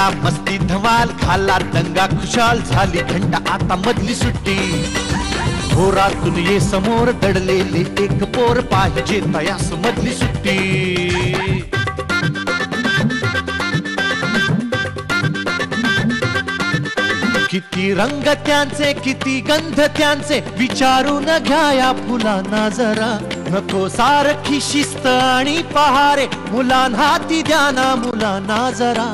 करा मस्ती धमाल, खाला दंगा खुशाल, झाली घंटा आता मधली सुट्टी. घोरातून ये समोर दडलेले एक पोर, पाहिजे तयास मधली सुट्टी. किती रंग त्यांचे किती गंध त्यांचे, विचारून घ्या फुलांना जरा. नको सारखी शिस्त आणि पहारे, मुलांना हाती द्या ना मुलांना जरा.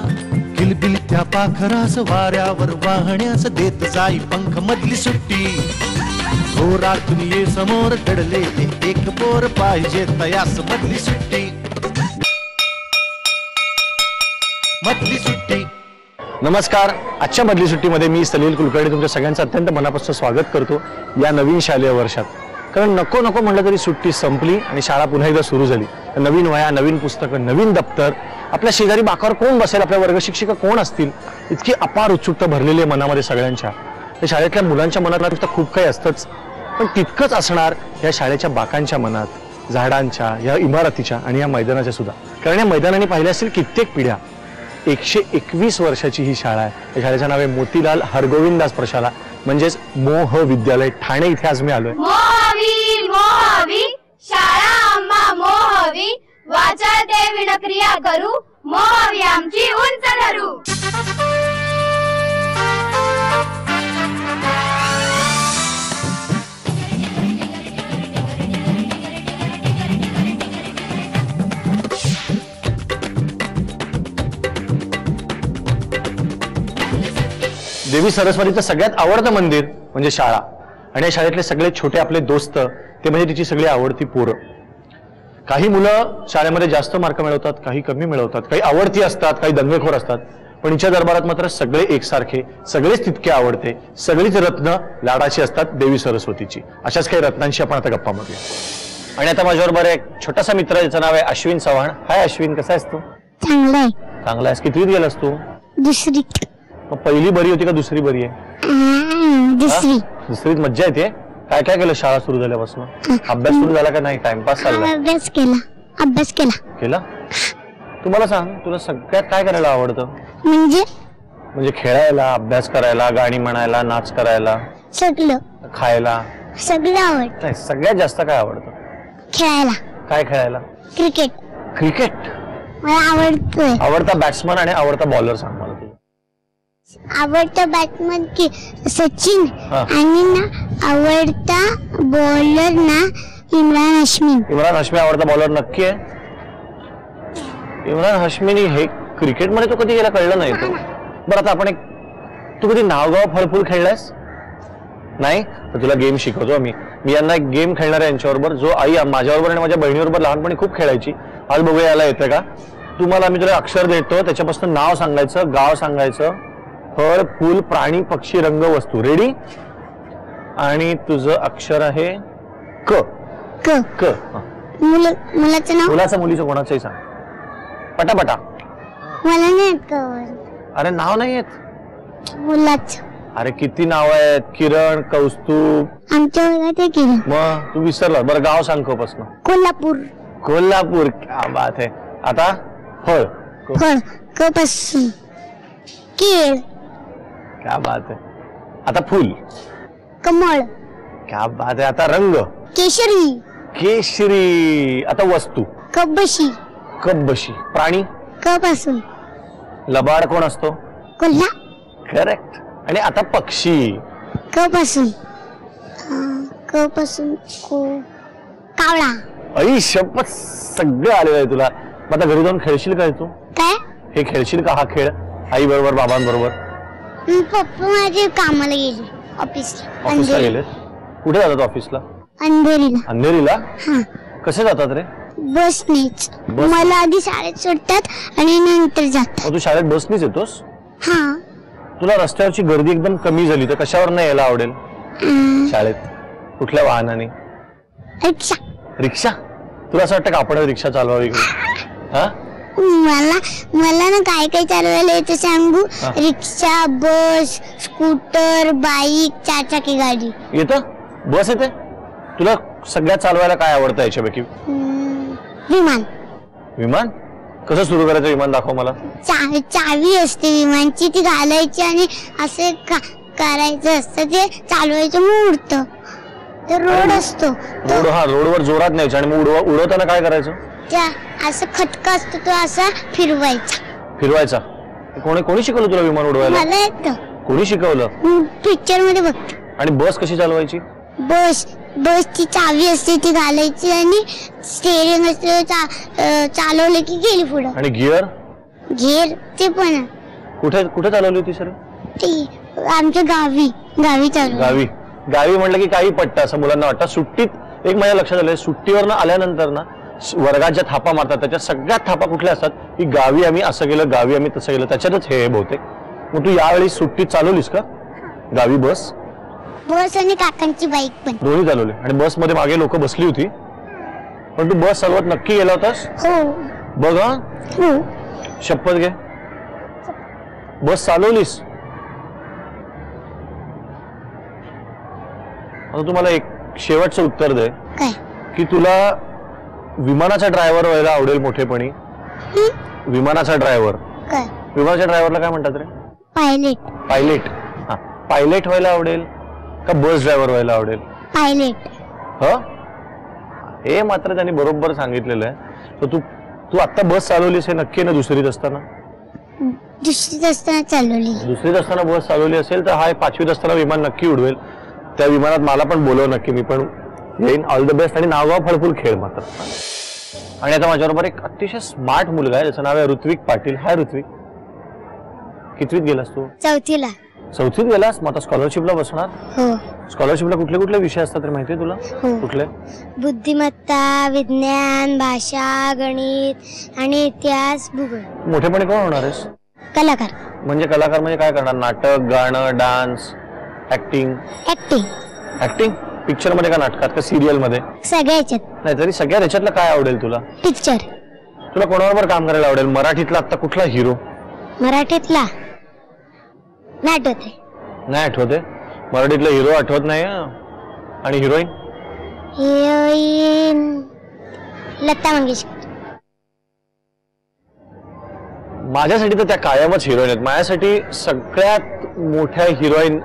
किलबिल त्या पाखरास वाऱ्यावर वाहण्यास देत जाई पंख मधली सुट्टी. घोरातून ये समोर दडलेले एक पोर, पाहिजे तयास मधली सुट्टी. मधली सुट्टी. नमस्कार. आजच्या मधली सुट्टीमध्ये मी सलील कुलकर्णी तुमच्या सगळ्यांचं अत्यंत मनापासून स्वागत करतो या नवीन शालेय वर्षात. कारण नको नको म्हटलं तरी सुट्टी संपली आणि शाळा पुन्हा एकदा सुरू झाली. नवीन वह्या, नवीन पुस्तकं, नवीन दप्तर. आपल्या शेजारी बाकावर कोण बसेल, आपल्या वर्ग शिक्षिका कोण असतील, इतकी अपार उत्सुकता भरलेली आहे मनामध्ये सगळ्यांच्या. या शाळेतल्या मुलांच्या मनात खूप काही असतंच, पण तितकंच असणार या शाळेच्या बाकांच्या मनात, झाडांच्या, या इमारतीच्या आणि या मैदानाच्या सुद्धा. कारण या मैदानाने पाहिल्या असतील कित्येक पिढ्या. 121 वर्षाची ही शाळा आहे. या शाळेचं नाव आहे मोतीलाल हरगोविंदास प्रशाला, म्हणजेच मोह विद्यालय, ठाणे. इथे आज मी आलोय. मोहवी मोहवी शाळा आम्हा मोहवी, वाचा ते विनक्रिया करू, मोहवी आमची उंच धरू. देवी सरस्वतीचं सगळ्यात आवडतं मंदिर म्हणजे शाळा. आणि या शाळेतले सगळे छोटे आपले दोस्त ते म्हणजे तिची सगळी आवडती पोरं. काही मुलं शाळेमध्ये जास्त मार्क मिळवतात, काही कमी मिळवतात, काही आवडती असतात, काही दंगेखोर असतात. पण हिच्या दरबारात मात्र सगळे एकसारखे, सगळेच तितके आवडते, सगळीच रत्न लाडाची असतात देवी सरस्वतीची. अशाच काही रत्नांशी आपण आता गप्पा मारूया. आणि आता माझ्याबरोबर एक छोटासा मित्र, ज्याचं नाव आहे अश्विन चव्हाण. हाय अश्विन, कसा आहेस तू? चांगला आहे. चांगला आहेस. कितवीत गेलास तू? दुसरी. पहिली बरी होती का दुसरी बरी आहे? दुसरी. दुसरीत मज्जा येते. काय काय केलं शाळा सुरू झाल्यापासून? अभ्यास सुरू झाला का नाही? टाइमपास चालला? अभ्यास केला. केला? तुम्हाला सांग, तुला सगळ्यात काय करायला आवडतं? म्हणजे खेळायला, अभ्यास करायला, गाणी म्हणायला, नाच करायला, सगळं, खायला, सगळं आवडतं. नाही, सगळ्यात जास्त काय आवडतं? खेळायला. काय खेळायला? क्रिकेट. क्रिकेट मला आवडतोय. आवडता बॅट्समन आणि आवडता बॉलर सांग मला तुझा. आवडता बॅट्समन की सचिन, हा. आणि ना आवडता बॉलर ना इम्रान हाशमी. इम्रान हाशमी आवडता बॉलर नक्की आहे. इम्रान हाशमीनी हे क्रिकेटमध्ये तो कधी गेला कळलं नाही. तो बरं, आता आपण तू कधी नावगाव फळफूल खेळलायस? नाही? तर तुला गेम शिकवतो मी यांना एक गेम खेळणार आहे यांच्याबरोबर, जो आई माझ्याबरोबर आणि माझ्या बहिणीबरोबर लहानपणी खूप खेळायची. आज बघूया याला येतं का. तुम्हाला मी तुला अक्षर देतो, त्याच्यापासून नाव सांगायचं, गाव सांगायचं, फळ, फूल, प्राणी, पक्षी, रंग, वस्तू. रेडी? आणि तुझं अक्षर आहे क. क. क. मुलाचं नाव? मुलाचं, मुलीचं, कोणाचंही सांग पटापटा. मला नाही कळत. अरे नाव नाही येत मुलाचं? अरे किती नाव आहेत. किरण, कौस्तुभ. आमच्या वर्गात आहे किरण. मग तू विसरला. बरं गाव सांग क पासून. कोल्हापूर. कोल्हापूर. क्या बात है. आता फळ. फळ. क पासून केळ. क्या बात है. आता फूल. कमळ. क्या बात है. आता रंग. केशरी. केशरी. आता वस्तू. कपबशी. कपबशी. प्राणी. क पासून. लबाड कोण असतो? कोल्हा. करेक्ट. आणि आता पक्षी. क पासून. क पासून कावळा. आई शपथ, सगळं आलेलं आहे तुला. मग आता घरी जाऊन खेळशील काय तू? काय? हे खेळशील का हा खेळ आई बरोबर, बाबांबरोबर? पप्पा माझे कामाला गेले ऑफिसला. ऑफिसला गेले? कुठे जातात ऑफिसला? अंधेरीला. अंधेरीला? हा. कसे जातात रे? बसनेच. मला आधी शाळेत सोडतात आणि नंतर जातात. तू शाळेत बसनीच येतोस? हा. तुला रस्त्यावरची गर्दी एकदम कमी झाली तर कशावर नाही यायला आवडेल शाळेत? कुठल्या वाहनाने? रिक्षा. रिक्षा? तुला असं वाटतं का आपण रिक्षा चालवावी? हा? मला ना काय काय चालवायला येतं सांगू? रिक्षा, बस, स्कूटर, बाईक, चारचाकी गाडी. येतं? बस येते? तुला सगळ्यात चालवायला काय आवडतं याच्यापैकी? विमान. विमान? कसं सुरू करायचं विमान दाखव मला. चावी असते विमानची, ती घालायची आणि असे करायचं असतं, ते चालवायचं मग उडतं. तो रोड असतो, रोड. हा, रोडवर जोरात न्यायचं आणि मग उडवताना काय करायचं. त्या असं खटका असतो, तो असा फिरवायचा. कोणी शिकवलं तुला विमान उडवायला. मला येतं. कोणी शिकवलं. पिक्चर मध्ये बघते. आणि बस कशी चालवायची. बसची चावी असते, ती घालायची आणि स्टेअरिंग असते, चालवलं की गेली पुढं. आणि गिअर ते पण कुठे चालवली होती सर. ती आमच्या गावी चालवली. गावी म्हटलं की काही पट्ट असं मुलांना वाटतं. सुट्टीत एक माझ्या लक्षात आलंय, सुट्टीवर आल्यानंतर ना वर्गात ज्या थापा मारतात त्याच्या सगळ्यात थापा कुठल्या असतात की गावी आम्ही असं केलं, गावी आम्ही तसं केलं, त्याच्यातच हे बहुतेक. मग तू यावेळी सुट्टीत चालवलीस का गावी बस आणि काकांची बाईक पण दोन्ही चालवली. आणि बस मध्ये मागे लोक बसली होती, पण तू बस चालवत नक्की गेला होतास. हो. बघ हा. हो. शपथ घे बस चालवलीस. आता तुम्हाला एक शेवटचं उत्तर दे काय की तुला विमानाचा ड्रायव्हर व्हायला आवडेल मोठेपणी. विमानाचा ड्रायव्हर. काय विमानाच्या ड्रायव्हरला काय म्हणतात रे. पायलट. हा, पायलट व्हायला आवडेल का बस ड्रायव्हर व्हायला आवडेल. पायलट. ह, हे मात्र त्यांनी बरोबर सांगितलेलं आहे. तर तू आता बस चालवलीस हे नक्की ना. दुसरीत असताना दुसरीत असताना बस चालवली असेल तर हा 5वीत असताना विमान नक्की उडवेल. त्या विमानात मला पण बोलव नक्की, मी पण येईन. ऑल द बेस्ट आणि नावगाव फळफुल खेळ मात्र. आणि आता माझ्याबरोबर एक अतिशय स्मार्ट मुलगा आहे, त्याचं नाव आहे ऋत्विक पाटील. हाय ऋत्विक, कितवीत गेलास तू. चौथीत गेलास. मग आता स्कॉलरशिपला बसणार. हो. स्कॉलरशिपला कुठले कुठले विषय असतात रे माहितीये तुला. कुठले. बुद्धिमत्ता, विज्ञान, भाषा, गणित आणि इतिहास, भूगोल. मोठेपणी कोण होणार आहेस. कलाकार. म्हणजे कलाकार म्हणजे काय करणार. नाटक, गाणं, डान्स, ऍक्टिंग. पिक्चर मध्ये का नाटकात का सिरियल मध्ये. सगळ्याच्यात नाही तरी सगळ्या याच्यातलं काय आवडेल तुला. पिक्चर. तुला कोणाबरोबर काम करायला आवडेल. मराठीतला आता कुठला हिरो. मराठीतला नाही आठवते. मराठीतला हिरो आठवत नाही. आणि हिरोईन लता मंगेशकर. माझ्यासाठी तर त्या कायमच हिरोईन आहेत. माझ्यासाठी सगळ्यात मोठ्या हिरोईन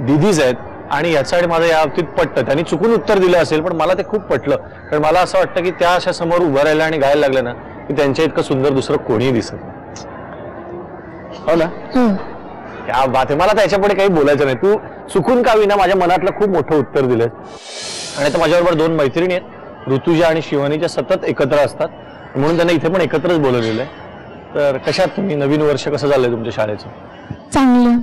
दिदीज आहेत. आणि याच्यासाठी माझं या बाबतीत पटतं. त्यांनी चुकून उत्तर दिलं असेल पण मला ते खूप पटलं. कारण मला असं वाटतं की त्या अशा समोर उभं राहिल्या आणि गायला लागल्या ना की त्यांच्या इतकं सुंदर दुसरं कोणीही दिसत नाही. हो ना. क्या बात आहे. मला त्याच्यापुढे काही बोलायचं नाही. तू चुकून का विना माझ्या मनातलं खूप मोठं उत्तर दिलंय. आणि आता माझ्याबरोबर 2 मैत्रिणी आहेत, ऋतुजा आणि शिवानीच्या, सतत एकत्र असतात म्हणून त्यांना इथे पण एकत्रच बोलवलेलं आहे. तर कशात तुम्ही. नवीन वर्ष कसं झालंय तुमच्या शाळेचं. चांगलं.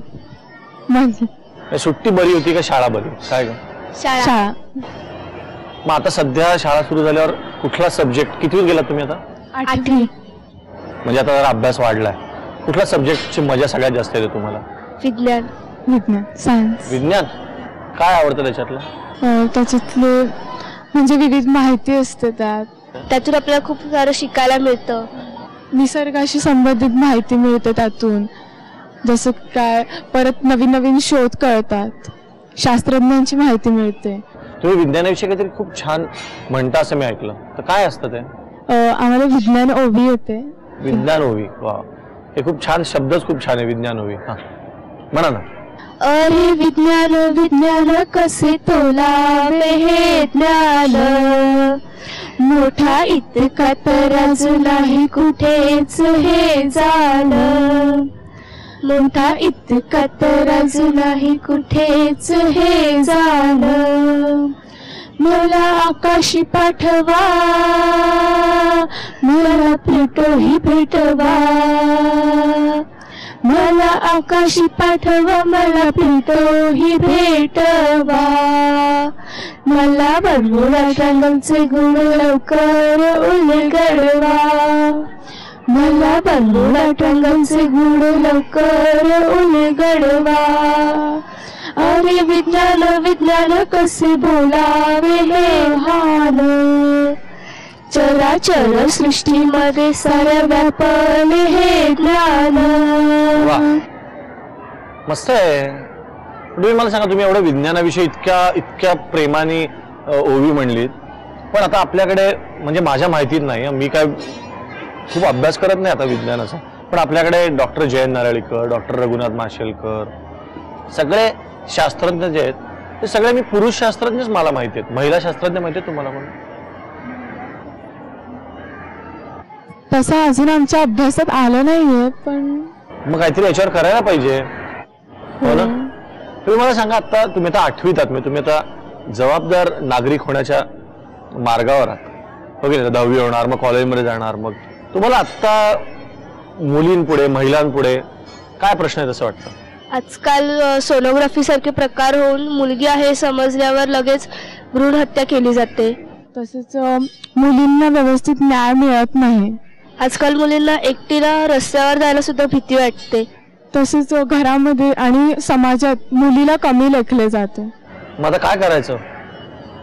सुट्टी बरी होती का शाळा बरी. काय का शाळा. मग आता सध्या शाळा सुरू झाल्यावर कुठला सब्जेक्ट. कितवीत गेलात तुम्ही आता. 8वी. म्हणजे आता जरा अभ्यास वाढलाय. कुठल्या सब्जेक्टची मजा सगळ्यात जास्त येते तुम्हाला. विज्ञान सायन्स. विज्ञान. काय आवडतं त्याच्यातलं. त्याच्यातले म्हणजे विविध माहिती असते, त्यातून आपल्याला खूप सारं शिकायला मिळतं. निसर्गाशी संबंधित माहिती मिळते त्यातून. जसं काय परत नवीन नवीन शोध कळतात, शास्त्रज्ञांची माहिती मिळते. तुम्ही विज्ञानाविषयी काहीतरी खूप छान म्हणता असं मी ऐकलं. तर काय असतं ते. आम्हाला विज्ञान ओवी येते. विज्ञान ओवी. वा, हे खूप छान शब्दच खूप छान आहे. विज्ञान ओवी. हा म्हणा ना. अरे विज्ञान विज्ञान कसे तोलावे हे ज्ञान, मोठा इतका तर अजूनही कुठेच हे झालं. मोठा इतका तर अजूनही कुठेच हे झालं. मला आकाशी पाठवा, मला प्लुटोही भेटवा. मला आकाशी पाठवा, मला प्लुटोही भेटवा. मला बरमुडा ट्रँगलचे गुण लवकर उलगडवा. मला बरमुडा ट्रँगलचे गुण लवकर उलगडवा. अरे विज्ञान विज्ञान कसे बोलावे हे हान, चराचर सृष्टीमध्ये साऱ्या व्यापले हे ज्ञान. मस्त आहे. तुम्ही मला सांगा, तुम्ही एवढं विज्ञानाविषयी इतक्या प्रेमाने ओवी म्हणलीत, पण आता आपल्याकडे म्हणजे माझ्या माहितीत नाही, मी काय खूप अभ्यास करत नाही आता विज्ञानाचा, पण आपल्याकडे डॉक्टर जयंत नारळीकर, डॉक्टर रघुनाथ माशेलकर, सगळे शास्त्रज्ञ जे आहेत ते सगळे मी पुरुष शास्त्रज्ञच मला माहिती आहेत. महिला शास्त्रज्ञ माहिती आहेत तुम्हाला कोण? तसं अजून आमच्या अभ्यासात आलं नाहीये, पण मग काहीतरी याच्यावर करायला पाहिजे, हो ना? तुम्ही मला सांगा, आता तुम्ही आता 8वीत आहात, तुम्ही आता जबाबदार नागरिक होण्याच्या मार्गावर आहात, ओके ना? 10वी होणार, मग कॉलेजमध्ये जाणार, मग तुम्हाला आत्ता मुलींपुढे, महिलांपुढे काय प्रश्न आहेत असं वाटतं? आजकाल सोनोग्राफी सारखे प्रकार होऊन मुलगी आहे समजल्यावर लगेच भ्रूण हत्या केली जाते. तसेच मुलींना व्यवस्थित न्याय मिळत नाही. आजकाल मुलींना एकटीला रस्त्यावर जायला सुद्धा भीती वाटते. तसेच घरामध्ये आणि समाजात मुलीला कमी लेखले जाते. मग आता काय करायचं?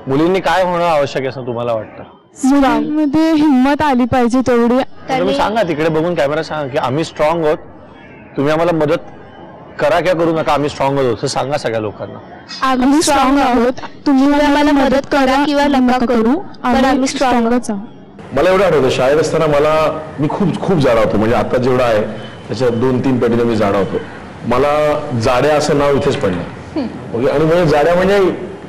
मुलींनी काय होणं आवश्यक आहे असं तुम्हाला वाटतं? मुलांमध्ये हिंमत आली पाहिजे तेवढी. तुम्ही सांगा तिकडे बघून कॅमेरा, सांगा की आम्ही स्ट्रॉंग आहोत, तुम्ही आम्हाला मदत करा किंवा करू नका, आम्ही स्ट्रॉंग आहोत असं सांगा सगळ्या लोकांना. आम्ही स्ट्रॉंग आहोत, तुम्ही आम्हाला मदत करा किंवा नका करू, पण आम्ही स्ट्रॉंगच आहोत. मला एवढं आठवतं शाळेत असताना मी खूप जाणवतो, म्हणजे आता जेवढा आहे त्याच्या 2-3 पटीने मी जाणवतो. मला जाड्या असं नाव इथेच पडलं, ओके. आणि म्हणजे जाड्या म्हणजे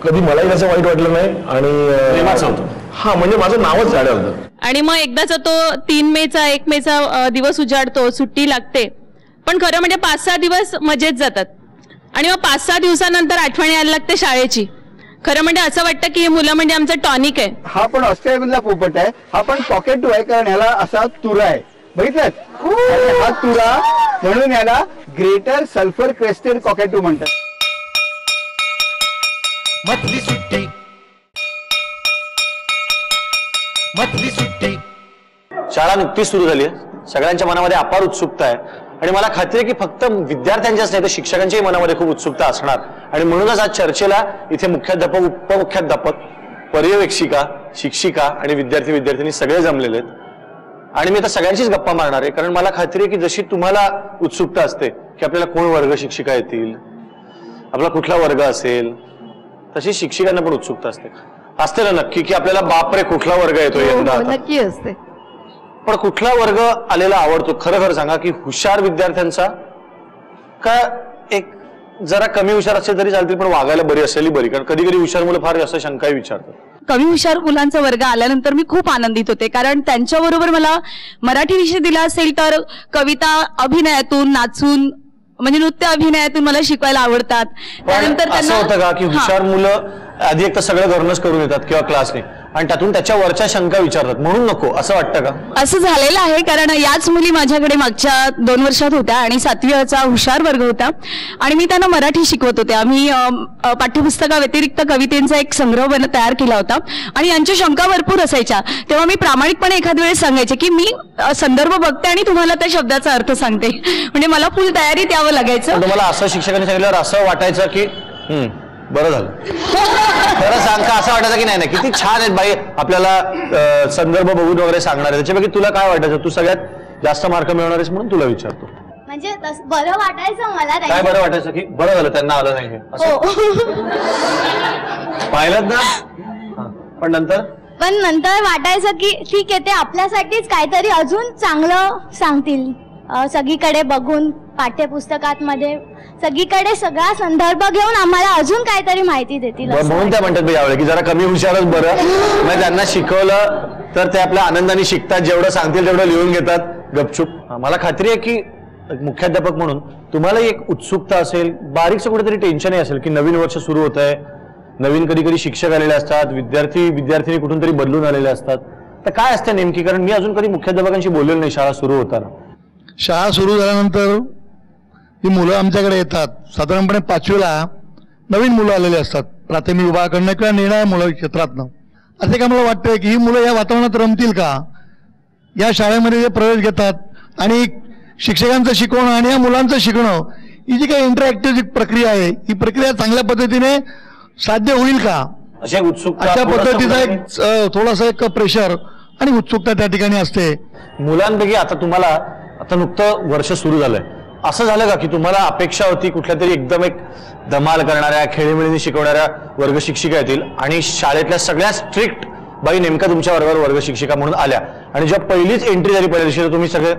कधी मलाही असं वाईट वाटलं नाही, आणि हा म्हणजे माझं नावच जाड्या होतं. आणि मग एकदाचा तो 3 मेचा 1 मेचा दिवस उजाडतो, सुट्टी लागते, पण खरं म्हणजे 5-6 दिवस मजेत जातात, आणि मग 5-6 दिवसानंतर आठवण यायला लागते शाळेची. खरं म्हणजे असं वाटतं की हे मुलं म्हणजे आमचं टॉनिक आहे. हा पण ऑस्ट्रेलियामधला पोपट आहे, हा पण पॉकेट आहे, कारण ह्याला असा तुरा आहे, बघितलं? हा तुरा म्हणून याला ग्रेटर सल्फर क्रेस्टेड कॉकेटू म्हणतात. मधली सुट्टी, मधली सुट्टी. शाळा नुकतीच सुरू झाली आहे, सगळ्यांच्या मनामध्ये अपार उत्सुकता आहे, आणि मला खात्री आहे की फक्त विद्यार्थ्यांच्याच नाही तर शिक्षकांच्याही मनामध्ये खूप उत्सुकता असणार. आणि म्हणूनच आज चर्चेला इथे मुख्याध्यापक, उपमुख्याध्यापक, पर्यवेक्षिका, शिक्षिका आणि विद्यार्थी सगळे जमलेले आहेत. आणि मी आता सगळ्यांचीच गप्पा मारणार आहे, कारण मला खात्री आहे की जशी तुम्हाला उत्सुकता असते की आपल्याला कोण वर्ग शिक्षिका येतील, आपला कुठला वर्ग असेल, तशी शिक्षिकांना पण उत्सुकता असते ना नक्की, की आपल्याला बापरे कुठला वर्ग येतो यंदा. नक्की असते. पण कुठला वर्ग आलेला आवडतो? खरं सांगा की हुशार विद्यार्थ्यांचा का एक जरा कमी हुशार असेल तरी चालतील पण वागायला बरी असलेली बरी? कारण कधी कधी हुशार मुलं फार जास्त शंकाही विचारतात. कमी हुशार मुलांचा वर्ग आल्यानंतर मी खूप आनंदित होते, कारण त्यांच्याबरोबर मला मराठी विषय दिला असेल तर कविता अभिनयातून, नाचून, म्हणजे नृत्य अभिनयातून मला शिकवायला आवडतात. त्यानंतर असं होतं का की हुशार मुलं आधी एक तर सगळं घरूनच करून येतात किंवा क्लासने, आणि त्यातून त्याच्या वरच्या शंका विचारतात म्हणून नको, असं वाटतं का? असं झालेलं आहे, कारण याच मुली माझ्याकडे मागच्या 2 वर्षात होत्या आणि 7वीचा हुशार वर्ग होता, आणि मी त्यांना मराठी शिकवत होते. आम्ही पाठ्यपुस्तकाव्यतिरिक्त कवितेचा एक संग्रह तयार केला होता, आणि यांच्या शंका भरपूर असायच्या. तेव्हा मी प्रामाणिकपणे एखाद्या वेळेस सांगायचे की मी संदर्भ बघते आणि तुम्हाला त्या शब्दाचा अर्थ सांगते, म्हणजे मला फुल तयारीत यावं लागायचं. तुम्हाला असं शिक्षकांनी सांगितल्यावर असं वाटायचं की बरं झालं, खरं सांग का असं वाटायचं की नाही किती छान आहेत बाई, आपल्याला संदर्भ बघून वगैरे सांगणार आहे? त्याच्यापैकी तुला काय वाटायचं? तू सगळ्यात जास्त मार्क मिळवणार आहेस म्हणून तुला विचारतो. म्हणजे बरं वाटायचं मला. काय बरं वाटायचं की बरं झालं त्यांना आलं नाही पाहिलं ना? पण नंतर वाटायचं की ठीक आहे, ते आपल्यासाठीच काहीतरी अजून चांगलं सांगतील. सगळीकडे बघून पाठ्यपुस्तकात मध्ये सगळीकडे सगळा संदर्भ घेऊन आम्हाला अजून काहीतरी माहिती देतील. म्हणून त्या म्हणतात यावेळी की जरा कमी हुशारच बरं, म्हणजे त्यांना शिकवलं तर ते आपल्या आनंदाने शिकतात, जेवढं सांगतील तेवढं लिहून घेतात गपचूप. मला खात्री आहे की मुख्याध्यापक म्हणून तुम्हाला एक उत्सुकता असेल, बारीकचं कुठेतरी टेन्शनही असेल की नवीन वर्ष सुरू होत आहे, नवीन कधी शिक्षक आलेले असतात, विद्यार्थी कुठून तरी बदलून आलेले असतात. तर काय असते नेमकी? कारण मी अजून कधी मुख्याध्यापकांशी बोललेलो नाही शाळा सुरू होताना. शाळा सुरू झाल्यानंतर ही मुलं आमच्याकडे येतात. साधारणपणे 5वीला नवीन मुलं आलेली असतात प्राथमिक विभागाकडनं किंवा निर्णय मुलं क्षेत्रातनं. असे का मला वाटतंय की ही मुलं या वातावरणात रमतील का? या शाळेमध्ये जे प्रवेश घेतात आणि शिक्षकांचं शिकवणं आणि या मुलांचं शिकणं, ही जी काही इंटरॅक्टिव्ह जी प्रक्रिया आहे, ही प्रक्रिया चांगल्या पद्धतीने साध्य होईल का? अशा पद्धतीचा एक थोडासा एक प्रेशर आणि उत्सुकता त्या ठिकाणी असते मुलांपैकी. आता नुकतं वर्ष सुरू झालंय, असं झालं का की तुम्हाला अपेक्षा होती कुठल्या तरी एकदम एक धमाल करणाऱ्या, खेळीमेळीने शिकवणाऱ्या वर्ग शिक्षिका येतील आणि शाळेतल्या सगळ्या स्ट्रिक्ट बाई नेमका तुमच्या वर्गावर वर्ग शिक्षिका म्हणून आल्या आणि जेव्हा पहिलीच एंट्री झाली पहिल्या दिवशी, तुम्ही सगळे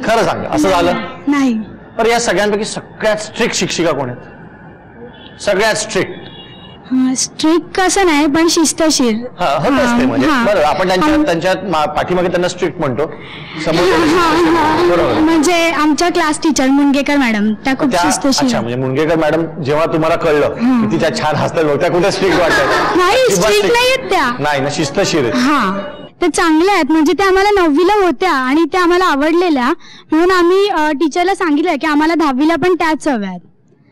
खरं सांगा असं झालं नाही. तर या सगळ्यांपैकी सगळ्यात स्ट्रिक्ट शिक्षिका कोण आहेत? सगळ्यात स्ट्रिक्ट स्ट्रिक्ट कसं नाही पण शिस्तशीर. म्हणजे बरं आपण त्यांच्या पाठीमागे त्यांना स्ट्रिक्ट म्हणतो, बरोबर. म्हणजे आमच्या क्लास टीचर मुनगेकर मॅडम त्या खूप शिस्तशीर. अच्छा, म्हणजे मुनगेकर मॅडम जेव्हा तुम्हाला कळलं की तिच्या छान हसतात बघ, त्या कुठे स्ट्रिक्ट वाटतात? नाही, स्ट्रिक्ट नाही आहेत त्या. नाही ना, शिस्तशीर आहेत. हा, ते चांगल्या आहेत. म्हणजे त्या आम्हाला 9वीला होत्या आणि त्या आम्हाला आवडलेल्या, म्हणून आम्ही टिचरला सांगितलं की आम्हाला 10वीला पण त्याच हव्या आहेत.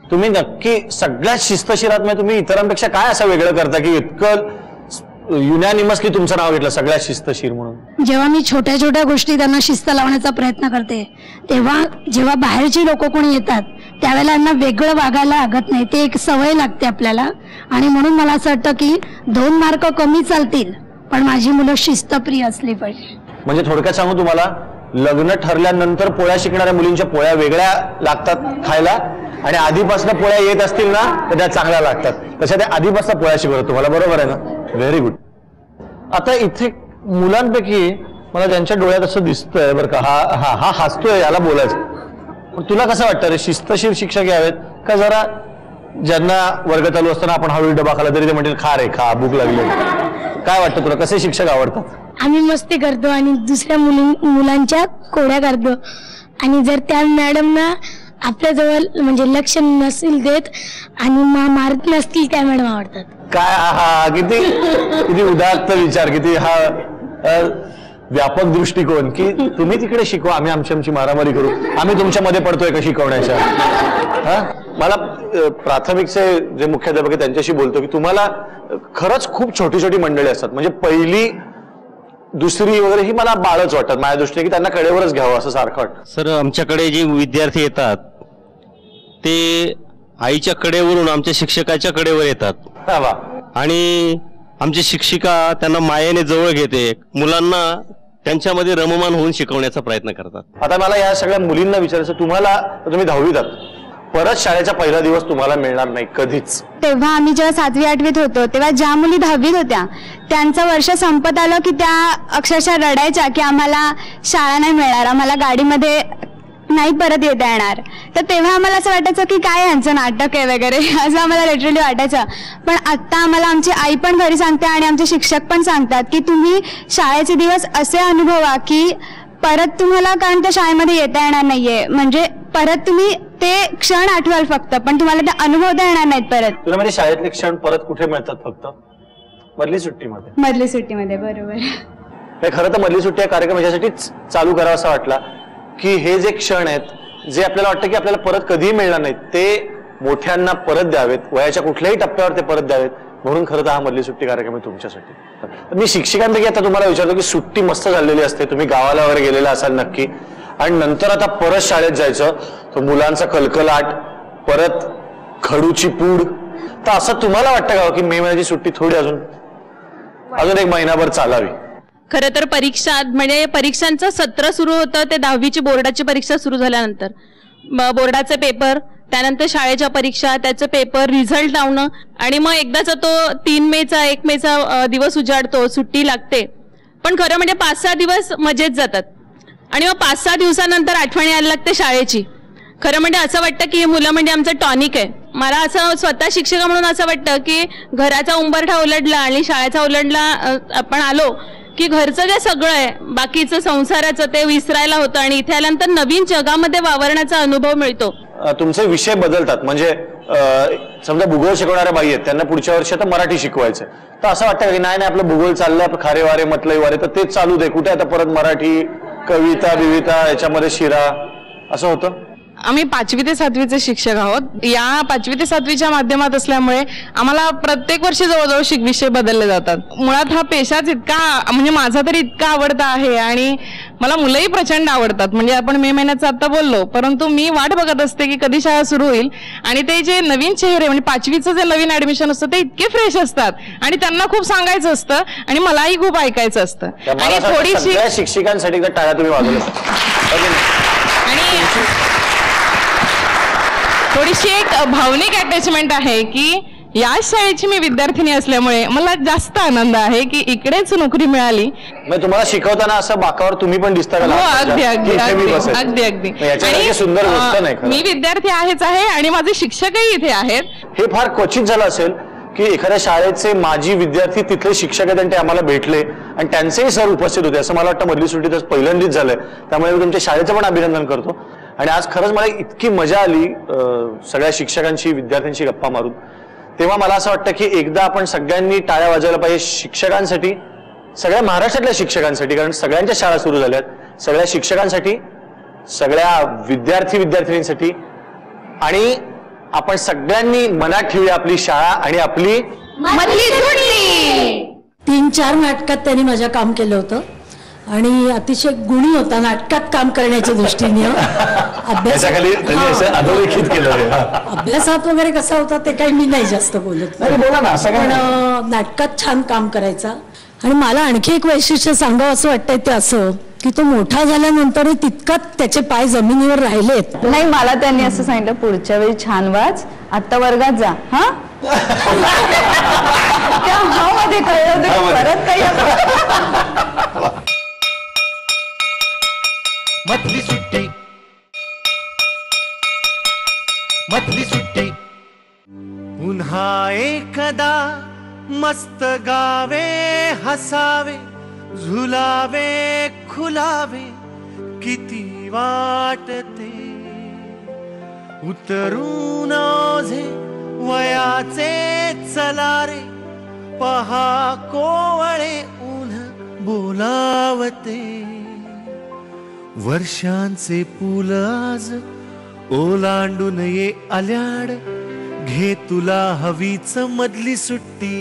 तुम्ही नक्की सगळ्यात शिस्तशीरात म्हणजे तुम्ही इतरांपेक्षा काय असं वेगळं करता की इतकं युनॅनिमसली तुमचं नाव घेतलं सगळ्यात शिस्तशीर म्हणून? जेव्हा मी छोट्या छोट्या गोष्टी त्यांना शिस्त लावण्याचा प्रयत्न करते, तेव्हा जेव्हा बाहेरची लोक कोणी येतात त्यावेळेला त्यांना वेगळं वागायला लागत नाही, ते एक सवय लागते आपल्याला. आणि म्हणून मला असं वाटतं की 2 मार्क कमी चालतील पण माझी मुलं शिस्तप्रिय असली पाहिजे. म्हणजे थोडक्यात सांगू तुम्हाला, लग्न ठरल्यानंतर पोळ्या शिकणाऱ्या मुलींच्या पोळ्या वेगळ्या लागतात खायला, आणि आधीपासून पोळ्या येत असतील ना तर त्या चांगल्या लागतात, तशा त्या आधीपासून पोळ्या शिकवतात तुम्हाला. बरोबर आहे ना? Very good. आता इथे मुलांपैकी मला त्यांच्या डोळ्यात असं दिसतंय बरं का, हा हसतोय, याला बोलायचं. तुला कसं वाटतं रे, शिस्तशीर शिक्षक यावेत का जरा ज्यांना वर्ग चालू असताना आपण हळू डबा खाला तरी ते म्हणतील खा रे खा, भूक लागली? काय वाटतं तुला, कसे शिक्षक आवडतात? आम्ही मस्ती करतो आणि दुसऱ्या मुलांच्या कोड्या करतो, आणि जर त्या मॅडमना आपल्याजवळ म्हणजे लक्ष नसेल देत आणि मारत नसतील त्या मॅडम आवडतात. काय हा किती उदात्त विचार, किती हा व्यापक दृष्टिकोन की तुम्ही तिकडे शिकवा, आम्ही आमची मारामारी करू, आम्ही तुमच्यामध्ये पडतोय का शिकवण्याच्या? मला प्राथमिकचे जे मुख्याध्यापक आहे त्यांच्याशी बोलतो की तुम्हाला खरंच खूप छोटी छोटी मंडळी असतात, म्हणजे पहिली दुसरी वगैरे ही मला बाळच वाटतात माझ्या दृष्टीने, की त्यांना कडेवरच घ्यावं असं सारखं वाटतं. सर, आमच्याकडे जे विद्यार्थी येतात ते आईच्या कडेवरून आमच्या शिक्षकाच्या कडेवर येतात आणि आमची शिक्षिका त्यांना मायेने जवळ घेते, मुलांना त्यांच्यामध्ये रममान होऊन शिकवण्याचा प्रयत्न करतात. आता मला या सगळ्या मुलींना विचारायचं, तुम्हाला तुम्ही 10वीत आहात, परत शाळेचा पहिला दिवस तुम्हाला मिळणार नाही कधीच. तेव्हा आम्ही जेव्हा 7वी 8वीत होतो तेव्हा ज्या मुली 10वीत होत्या त्यांचं वर्ष संपत आलं की त्या अक्षरशः रडायच्या की आम्हाला शाळा नाही मिळणार, आम्हाला गाडीमध्ये नाही परत येता येणार. तर तेव्हा आम्हाला असं वाटायचं की काय यांचं नाटक आहे वगैरे असं आम्हाला लिटरली वाटायचं. पण आता आम्हाला आमची आई पण घरी सांगते आणि आमचे शिक्षक पण सांगतात की तुम्ही शाळेचे दिवस असे अनुभवा की परत तुम्हाला, कारण त्या शाळेमध्ये येता येणार नाहीये, म्हणजे परत तुम्ही ते क्षण आठवाल फक्त, पण तुम्हाला ते अनुभवता येणार नाहीत परत. तुला म्हणजे शाळेतले क्षण परत कुठे मिळतात? फक्त मधली सुट्टीमध्ये. मधली सुट्टीमध्ये, बरोबर. खरं तर मधली सुट्टी हा कार्यक्रम याच्यासाठीच चालू करावा असा वाटला की हे जे क्षण आहेत जे आपल्याला वाटतं की आपल्याला परत कधीही मिळणार नाहीत ते मोठ्यांना परत द्यावेत, वयाच्या कुठल्याही टप्प्यावर ते परत द्यावेत, म्हणून खरं तर हा मधली सुट्टी कार्यक्रम आहे तुमच्यासाठी. मी शिक्षकांपैकी आता तुम्हाला विचारतो की सुट्टी मस्त झालेली असते, तुम्ही गावाला वगैरे गेलेला असाल नक्की, आणि नंतर आता परत शाळेत जायचं, तर मुलांचा कलकलाट, परत खडूची पूड, तर असं तुम्हाला वाटतं का की मे महिन्याची सुट्टी थोडी अजून 1 महिनाभर चालावी? खरं तर परीक्षा म्हणजे परीक्षांचं सत्र सुरू होतं ते 10वीची बोर्डाची परीक्षा सुरू झाल्यानंतर, बोर्डाचे पेपर, त्यानंतर शाळेच्या परीक्षा, त्याचे पेपर, रिझल्ट लावणं, आणि मग एकदाचा तो 3 मेचा 1 मेचा दिवस उजाडतो, सुट्टी लागते. पण खरं म्हणजे 5-6 दिवस मजेत जातात आणि मग 5-6 दिवसानंतर आठवण यायला लागते शाळेची. खरं म्हणजे असं वाटतं की हे मुलं म्हणजे आमचं टॉनिक आहे. मला असं स्वतः शिक्षिका म्हणून असं वाटतं की घराचा उंबरठा उलटला आणि शाळेचा उलटला आपण आलो की घरचं जे सगळं आहे बाकीचं संसाराचं ते विसरायला होतं आणि इथे आल्यानंतर नवीन जगामध्ये वावरण्याचा अनुभव मिळतो. तुमचे विषय बदलतात, म्हणजे समजा भूगोल शिकवणाऱ्या बाई आहेत त्यांना पुढच्या वर्षी आता मराठी शिकवायचं, तर असं वाटतं की नाही आपलं भूगोल चाललंय खारे वारे मतलई वारे तर तेच चालू दे, कुठे आता परत मराठी कविता बिविता याच्यामध्ये शिरा, असं होतं. आम्ही 5वी ते 7वीचे शिक्षक आहोत. या 5वी ते 7वीच्या माध्यमात असल्यामुळे आम्हाला प्रत्येक वर्षी जवळजवळ विषय बदलले जातात. मुळात हा पेशाच इतका म्हणजे माझा तरी इतका आवडता आहे आणि मला मुलंही प्रचंड आवडतात. म्हणजे आपण मे महिन्याचं आता बोललो, परंतु मी वाट बघत असते की कधी शाळा सुरू होईल आणि ते जे नवीन चेहरे म्हणजे 5वीचं जे नवीन ऍडमिशन असतं ते इतके फ्रेश असतात आणि त्यांना खूप सांगायचं असतं आणि मलाही खूप ऐकायचं असतं. आणि थोडीशी शिक्षकांसाठी टाळ्या तुम्ही वाजवल्या आणि थोडीशी एक भावनिक अटॅचमेंट आहे की याच शाळेची मी विद्यार्थिनी असल्यामुळे मला जास्त आनंद आहे की इकडेच नोकरी मिळाली. मग तुम्हाला शिकवताना असं बाकावर तुम्ही पण दिसता का? हो, अगदी अगदी अगदी अगदी. याच्यासारखी सुंदर गोष्ट नाही. मी विद्यार्थी आहेच आहे आणि माझे शिक्षकही इथे आहेत. हे फार क्वचित झालं असेल की एखाद्या शाळेचे माजी विद्यार्थी तिथले शिक्षक आहेत आणि ते आम्हाला भेटले आणि त्यांचेही सर उपस्थित होते. असं मला वाटतं मधली सुट्टीतच पहिल्यांदाच झालंय. त्यामुळे मी तुमच्या शाळेचं पण अभिनंदन करतो. आणि आज खरंच मला इतकी मजा आली सगळ्या शिक्षकांशी विद्यार्थ्यांशी गप्पा मारून. तेव्हा मला असं वाटतं की एकदा आपण सगळ्यांनी टाळ्या वाजवायला पाहिजे शिक्षकांसाठी, सगळ्या महाराष्ट्रातल्या शिक्षकांसाठी, कारण सगळ्यांच्या शाळा सुरू झाल्यात. सगळ्या शिक्षकांसाठी, सगळ्या विद्यार्थी विद्यार्थिनींसाठी. आणि आपण सगळ्यांनी मनात ठेवूया आपली शाळा आणि आपली मधली सुट्टी. 3-4 नाटकात त्यांनी माझ्या काम केलं होतं आणि अतिशय गुणी होता नाटकात काम करण्याच्या दृष्टीने. अभ्यासात वगैरे कसा होता ते काही मी नाही जास्त बोलत, पण नाटकात छान काम करायचा. आणि मला आणखी एक वैशिष्ट्य सांगावं असं वाटतंय ते असं की तो मोठा झाल्यानंतर तितकाच त्याचे पाय जमिनीवर राहिलेत. नाही, मला त्यांनी असं सांगितलं पुढच्या वेळी छान वाच, आता वर्गात जा. हा त्या मध्ये कळलं परत काही. मधली सुट्टी, मधली सुट्टी. पुन्हा एकदा मस्त गावे, हसावे, झुलावे, खुलावे, किती वाटते. उतरून ओझे वयाचे चलारे, पहा कोवळे ऊन बोलावते. वर्षांचे पूल आज ओलांडून ये आल्याड, घे तुला हवीच मधली सुट्टी.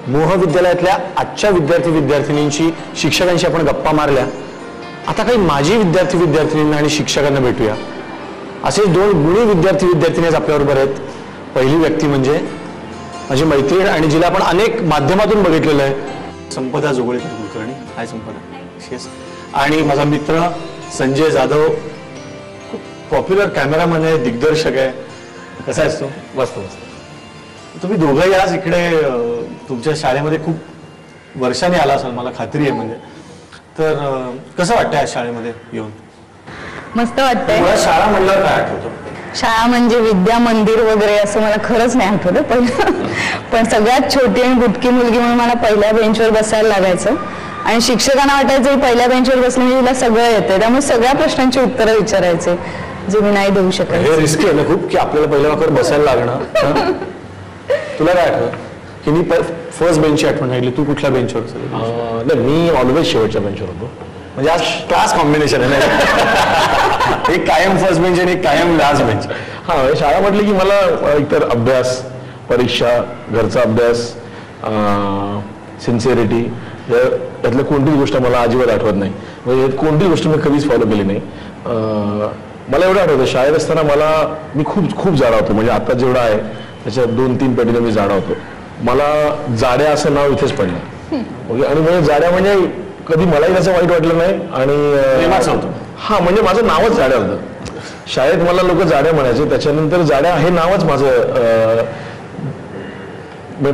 मोह विद्यालयातल्या आजच्या विद्यार्थी विद्यार्थिनींची शिक्षकांशी आपण गप्पा मारल्या. आता काही माजी विद्यार्थी विद्यार्थिनींना आणि शिक्षकांना भेटूया. असे 2 गुणी विद्यार्थी विद्यार्थिनी आपल्याबरोबर आहेत. पहिली व्यक्ती म्हणजे माझी मैत्रीण आणि जिला आपण अनेक माध्यमातून बघितलेलं आहे, संपदा जोगळेकर कुलकर्णी. हाय संपदा. आणि माझा मित्र संजय जाधव, खूप पॉप्युलर कॅमेरामॅन आहे, दिग्दर्शक आहे. कसा आहेस तू? मस्त मस्त. तुम्ही दोघंही आज इकडे तुमच्या शाळेमध्ये खूप वर्षांनी आला असाल, मला खात्री आहे. म्हणजे तर कसं वाटतंय आज शाळेमध्ये येऊन? मस्त वाटतंय. मला शाळा म्हणल्यावर काय आठवतं? शाळा म्हणजे विद्या मंदिर वगैरे असं मला खरंच नाही आठवतं पहिलं. पण सगळ्यात छोटी आणि बुटकी मुलगी म्हणून मला पहिल्या बेंचवर बसायला लागायचं आणि शिक्षकांना वाटायचं की पहिल्या बेंचवर बसलं म्हणजे तिला सगळं येतं, त्यामुळे सगळ्या प्रश्नांची उत्तरं विचारायचे जे मी नाही देऊ शकत. हे रिस्की आहे ना खूप की आपल्याला पहिल्या वाकर बसायला लागणं. तुला काय आठवतं की मी फर्स्ट बेंचची आठवण राहिली? तू कुठल्या बेंचवर? नाही, मी ऑलवेज शेवटच्या बेंचवर होतो. म्हणजे आज क्लास कॉम्बिनेशन आहे ना, एक कायम फर्स्ट बेंच आणि एक कायम लास्ट बेंच. हा, शाळा म्हटली की मला एकतर अभ्यास, परीक्षा, घरचा अभ्यास, सिन्सिअरिटी, यातल्या कोणतीच गोष्ट मला अजिबात आठवत नाही. म्हणजे कोणतीच गोष्ट मी कधीच फॉलो केली नाही. मला एवढं आठवतं शाळेत असताना मी खूप जाडा होतो. म्हणजे आता जेवढा आहे त्याच्या 2-3 पटीने मी जाडा होतो. मला जाड्या असं नाव इथेच पडलं. ओके. आणि म्हणजे जाड्या म्हणजे कधी मलाही त्याचं वाईट वाटलं नाही. आणि हा, म्हणजे माझं नावच जाड्या होतं. शाळेत मला लोक जाड्या म्हणायचे. त्याच्यानंतर जाड्या हे नावच माझं.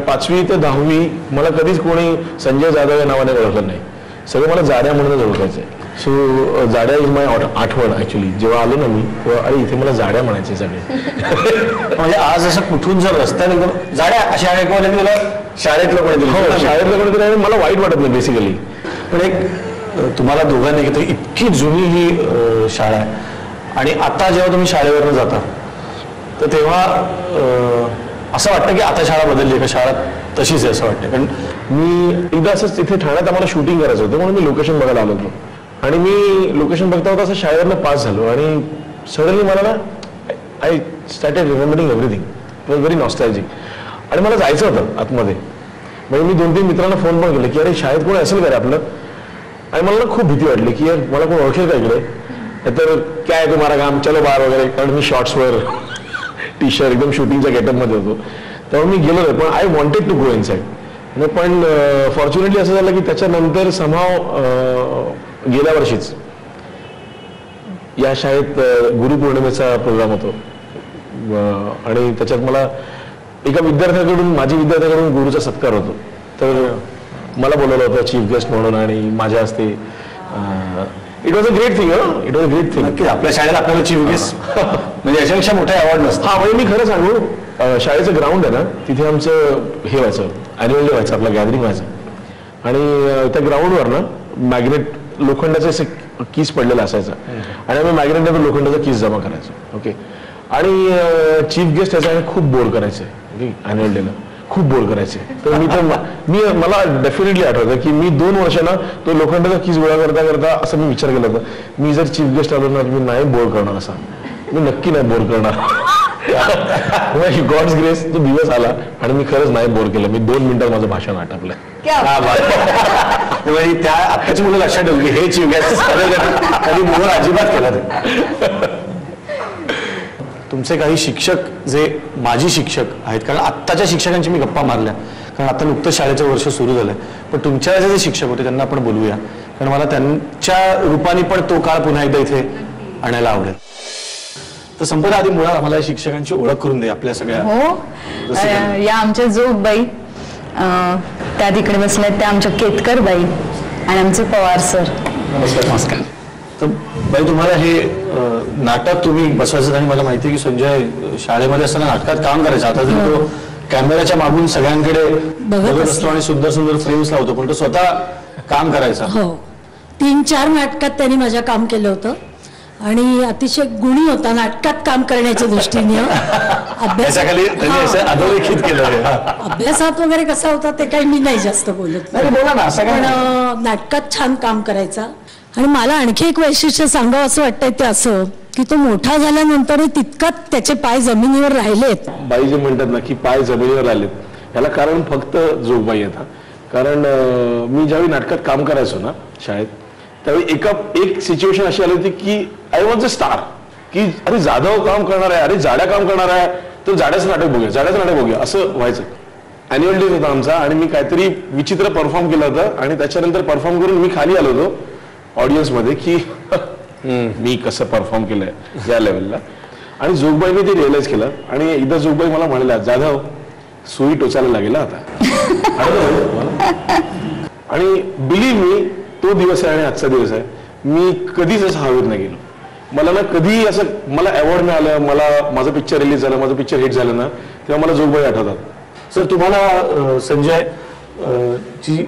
5वी ते 10वी मला कधीच कोणी संजय जाधव या नावाने ओळखलं नाही. सगळं मला जाड्या म्हणूनच ओळखायचे. सो जाड्या इज माय आठवण. ऍक्च्युली जेव्हा आलो ना मी तेव्हा अरे इथे मला जाड्या म्हणायचे सगळे. म्हणजे आज असं कुठून जर रस्त्याने जाड्या अशा ऐकवल्या की तुला शाळेतलं कोणी, हो शाळेतलं कोणी तरी मला वाईट वाटत नाही बेसिकली. पण एक तुम्हाला दोघांनी घेतो, इतकी जुनी ही शाळा आहे. आणि आता जेव्हा तुम्ही शाळेवरनं जाता तर तेव्हा असं वाटतं की आता शाळा बदलली का, शाळा तशीच आहे असं वाटतं. कारण मी एकदा असंच तिथे ठाण्यात आम्हाला शूटिंग करायचं होतं म्हणून मी लोकेशन बघायला आलो होतो. आणि मी लोकेशन बघता होता असं शाळेवरनं पास झालो आणि सडनली मला ना I started remembering everything. It was very nostalgic. आणि मला जायचं होतं आतमध्ये. म्हणजे मी 2-3 मित्रांना फोन पण केले की अरे शाळेत कोण असेल का रे आपलं. आणि मला ना खूप भीती वाटली की यार मला कोण ओळखेल का इकडे, तर काय आहे तुम्हाला काम, चलो बार वगैरे. कारण मी शॉर्ट्सवर, टी शर्ट, एकदम शूटिंगच्या गेटअपमध्ये होतो. तेव्हा मी गेलो नाही, पण I wanted to go inside. पण फॉर्च्युनेटली असं झालं की त्याच्यानंतर समहाव गेल्या वर्षीच या शाळेत गुरुपौर्णिमेचा प्रोग्राम होतो. आणि त्याच्यात मला एका माझ्या विद्यार्थ्याकडून गुरुचा सत्कार होतो. तर मला बोलवलं होतं चीफ गेस्ट म्हणून आणि माझ्या हस्ते it was a great thing. It was a great thing. नक्की आपल्या शाळेत आपल्याला चीफ गेस्ट म्हणजे याच्यापेक्षा मोठा अवॉर्ड नसतो. हा म्हणजे मी खरं सांगू, शाळेचं ग्राउंड आहे ना, तिथे आमचं हे व्हायचं, ॲन्युअल डे व्हायचं, आपलं गॅदरिंग व्हायचं. आणि त्या ग्राउंडवर ना मॅग्नेट लोखंडाचे असे कीज पडलेला असायचा आणि आम्ही मॅग्नेटवर लोखंडाचा कीज जमा करायचो. ओके. आणि चीफ गेस्ट याचा खूप बोर करायचे. ओके. ॲन्युअल डेला खूप बोर करायचे. तर मला डेफिनेटली आठवतं की मी 2 वर्षांना तो लोखंडाचा कीज गोळा करता करता असं मी विचार केला होता, मी जर चीफ गेस्ट आलो ना मी नाही बोर करणार, असा मी नक्की नाही बोर करणार. गॉड्स ग्रेस तो दिवस आला आणि मी खरंच नाही बोर केलं. मी 2 मिनिटात माझं भाषण आटपलं. त्या आत्ताची मुलं लक्षात ठेवू की हे चीफ गेस्ट कधी बोर अजिबात केला. तुमचे काही शिक्षक जे माजी शिक्षक आहेत, कारण आत्ताच्या शिक्षकांची मी गप्पा मारल्या, कारण आता नुकतंच शाळेचं वर्ष सुरू झालंय, पण तुमच्या जे शिक्षक होते त्यांना आपण बोलूया, कारण मला त्यांच्या रूपाने पण तो काळ पुन्हा एकदा इथे आणायला आवडेल. तर संपदा, आधी मुळात आम्हाला शिक्षकांची ओळख करून दे आपल्या सगळ्या. हो, या आमच्या जोगबाई, त्या तिकडे बसल्यात त्या आमच्या केतकर बाई आणि आमचे पवार सर. नमस्कार. नमस्कार. तर बाई, तुम्हाला हे नाटक तुम्ही बसवायचं आणि मला माहिती आहे की संजय शाळेमध्ये असताना नाटकात काम करायचं. आता जर तो कॅमेऱ्याच्या मागून सगळ्यांकडे बघत असतो आणि सुंदर सुंदर फ्रेम्स लावतो, पण तो स्वतः काम करायचा. हो, 3-4 नाटकात त्यांनी माझ्या काम केलं होतं आणि अतिशय गुणी होता नाटकात काम करण्याच्या दृष्टीने. अधोरेखित केलं. अभ्यासात वगैरे कसा होता ते काही मी नाही जास्त बोलत, बोला ना. पण नाटकात छान काम करायचा. आणि मला आणखी एक वैशिष्ट्य सांगावं असं वाटतंय ते असं की तो मोठा झाल्यानंतर तितकाच त्याचे पाय जमिनीवर राहिलेत. बाई जे म्हणतात ना की पाय जमिनीवर राहिलेत, याला कारण फक्त जोगबाई येतात. कारण मी ज्यावेळी नाटकात काम करायचो ना शाळेत, त्यावेळी एक सिच्युएशन अशी आली होती की आय वॉज अ स्टार, की अरे जाधव काम करणार आहे, अरे जाड्या काम करणार आहे, तर जाड्याचं नाटक बघूया असं व्हायचं. ॲन्युअल डे होता आमचा आणि मी काहीतरी विचित्र परफॉर्म केलं होतं आणि त्याच्यानंतर परफॉर्म करून मी खाली आलो होतो ऑडियन्स मध्ये की मी कसं परफॉर्म केलंय या लेवलला. आणि जोगबाईने ते रिअलाइज केलं आणि एकदा जोगबाई मला म्हणाल्या, जाधव सुई टोचायला लागेल आता. आणि बिलीव्ह मी, तो दिवस आहे आणि आजचा दिवस आहे, मी कधीच असं हवेत नाही गेलो. मला ना कधी असं मला अवॉर्ड मिळालं, मला माझं पिक्चर रिलीज झालं, माझं पिक्चर हिट झालं ना, तेव्हा मला जोगबाई आठवतात. सर, तुम्हाला संजय ची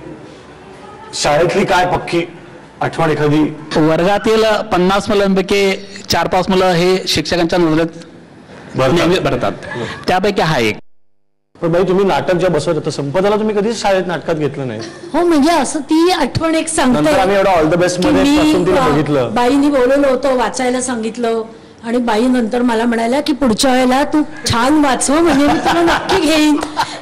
शाळेतली काय पक्की आठवण एखादी? वर्गातील 50 मुलांपैकी 4-5 मुलं हे शिक्षकांच्या नजरेत भरतात, त्यापैकी हा एक. पण बाई, तुम्ही नाटक जेव्हा बसवत होता संपदाला तुम्ही कधीच शाळेत नाटकात घेतलं नाही? हो, म्हणजे असं ती आठवण एक सांगते. आम्ही एवढं ऑल द बेस्ट मध्ये बघितलं. बाईंनी बोलवलं होतं, वाचायला सांगितलं आणि बाई नंतर मला म्हणाल्या की पुढच्या वेळेला तू छान वाचव, म्हणजे मी तुला नक्की घेईन.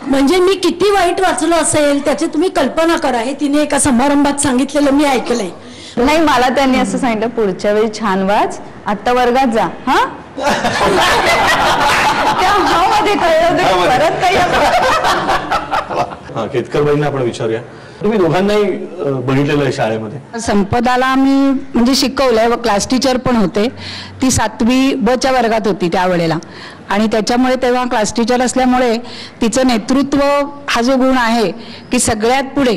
म्हणजे मी किती वाईट वाचलं असेल त्याची तुम्ही कल्पना करा. हे तिने एका समारंभात सांगितलेलं मी ऐकलंय. नाही, मला त्यांनी असं सांगितलं, पुढच्या वेळी छान वाच, आता वर्गात जा. हा, परत काही. केतकर बाईंना आपण विचारूया, तुम्ही दोघांनाही बघितलेलं आहे शाळेमध्ये? संपदाला मी म्हणजे शिकवलंय व क्लास टीचर पण होते. ती 7वी B च्या वर्गात होती त्यावेळेला आणि त्याच्यामुळे तेव्हा क्लास टीचर असल्यामुळे तिचं नेतृत्व हा जो गुण आहे की सगळ्यात पुढे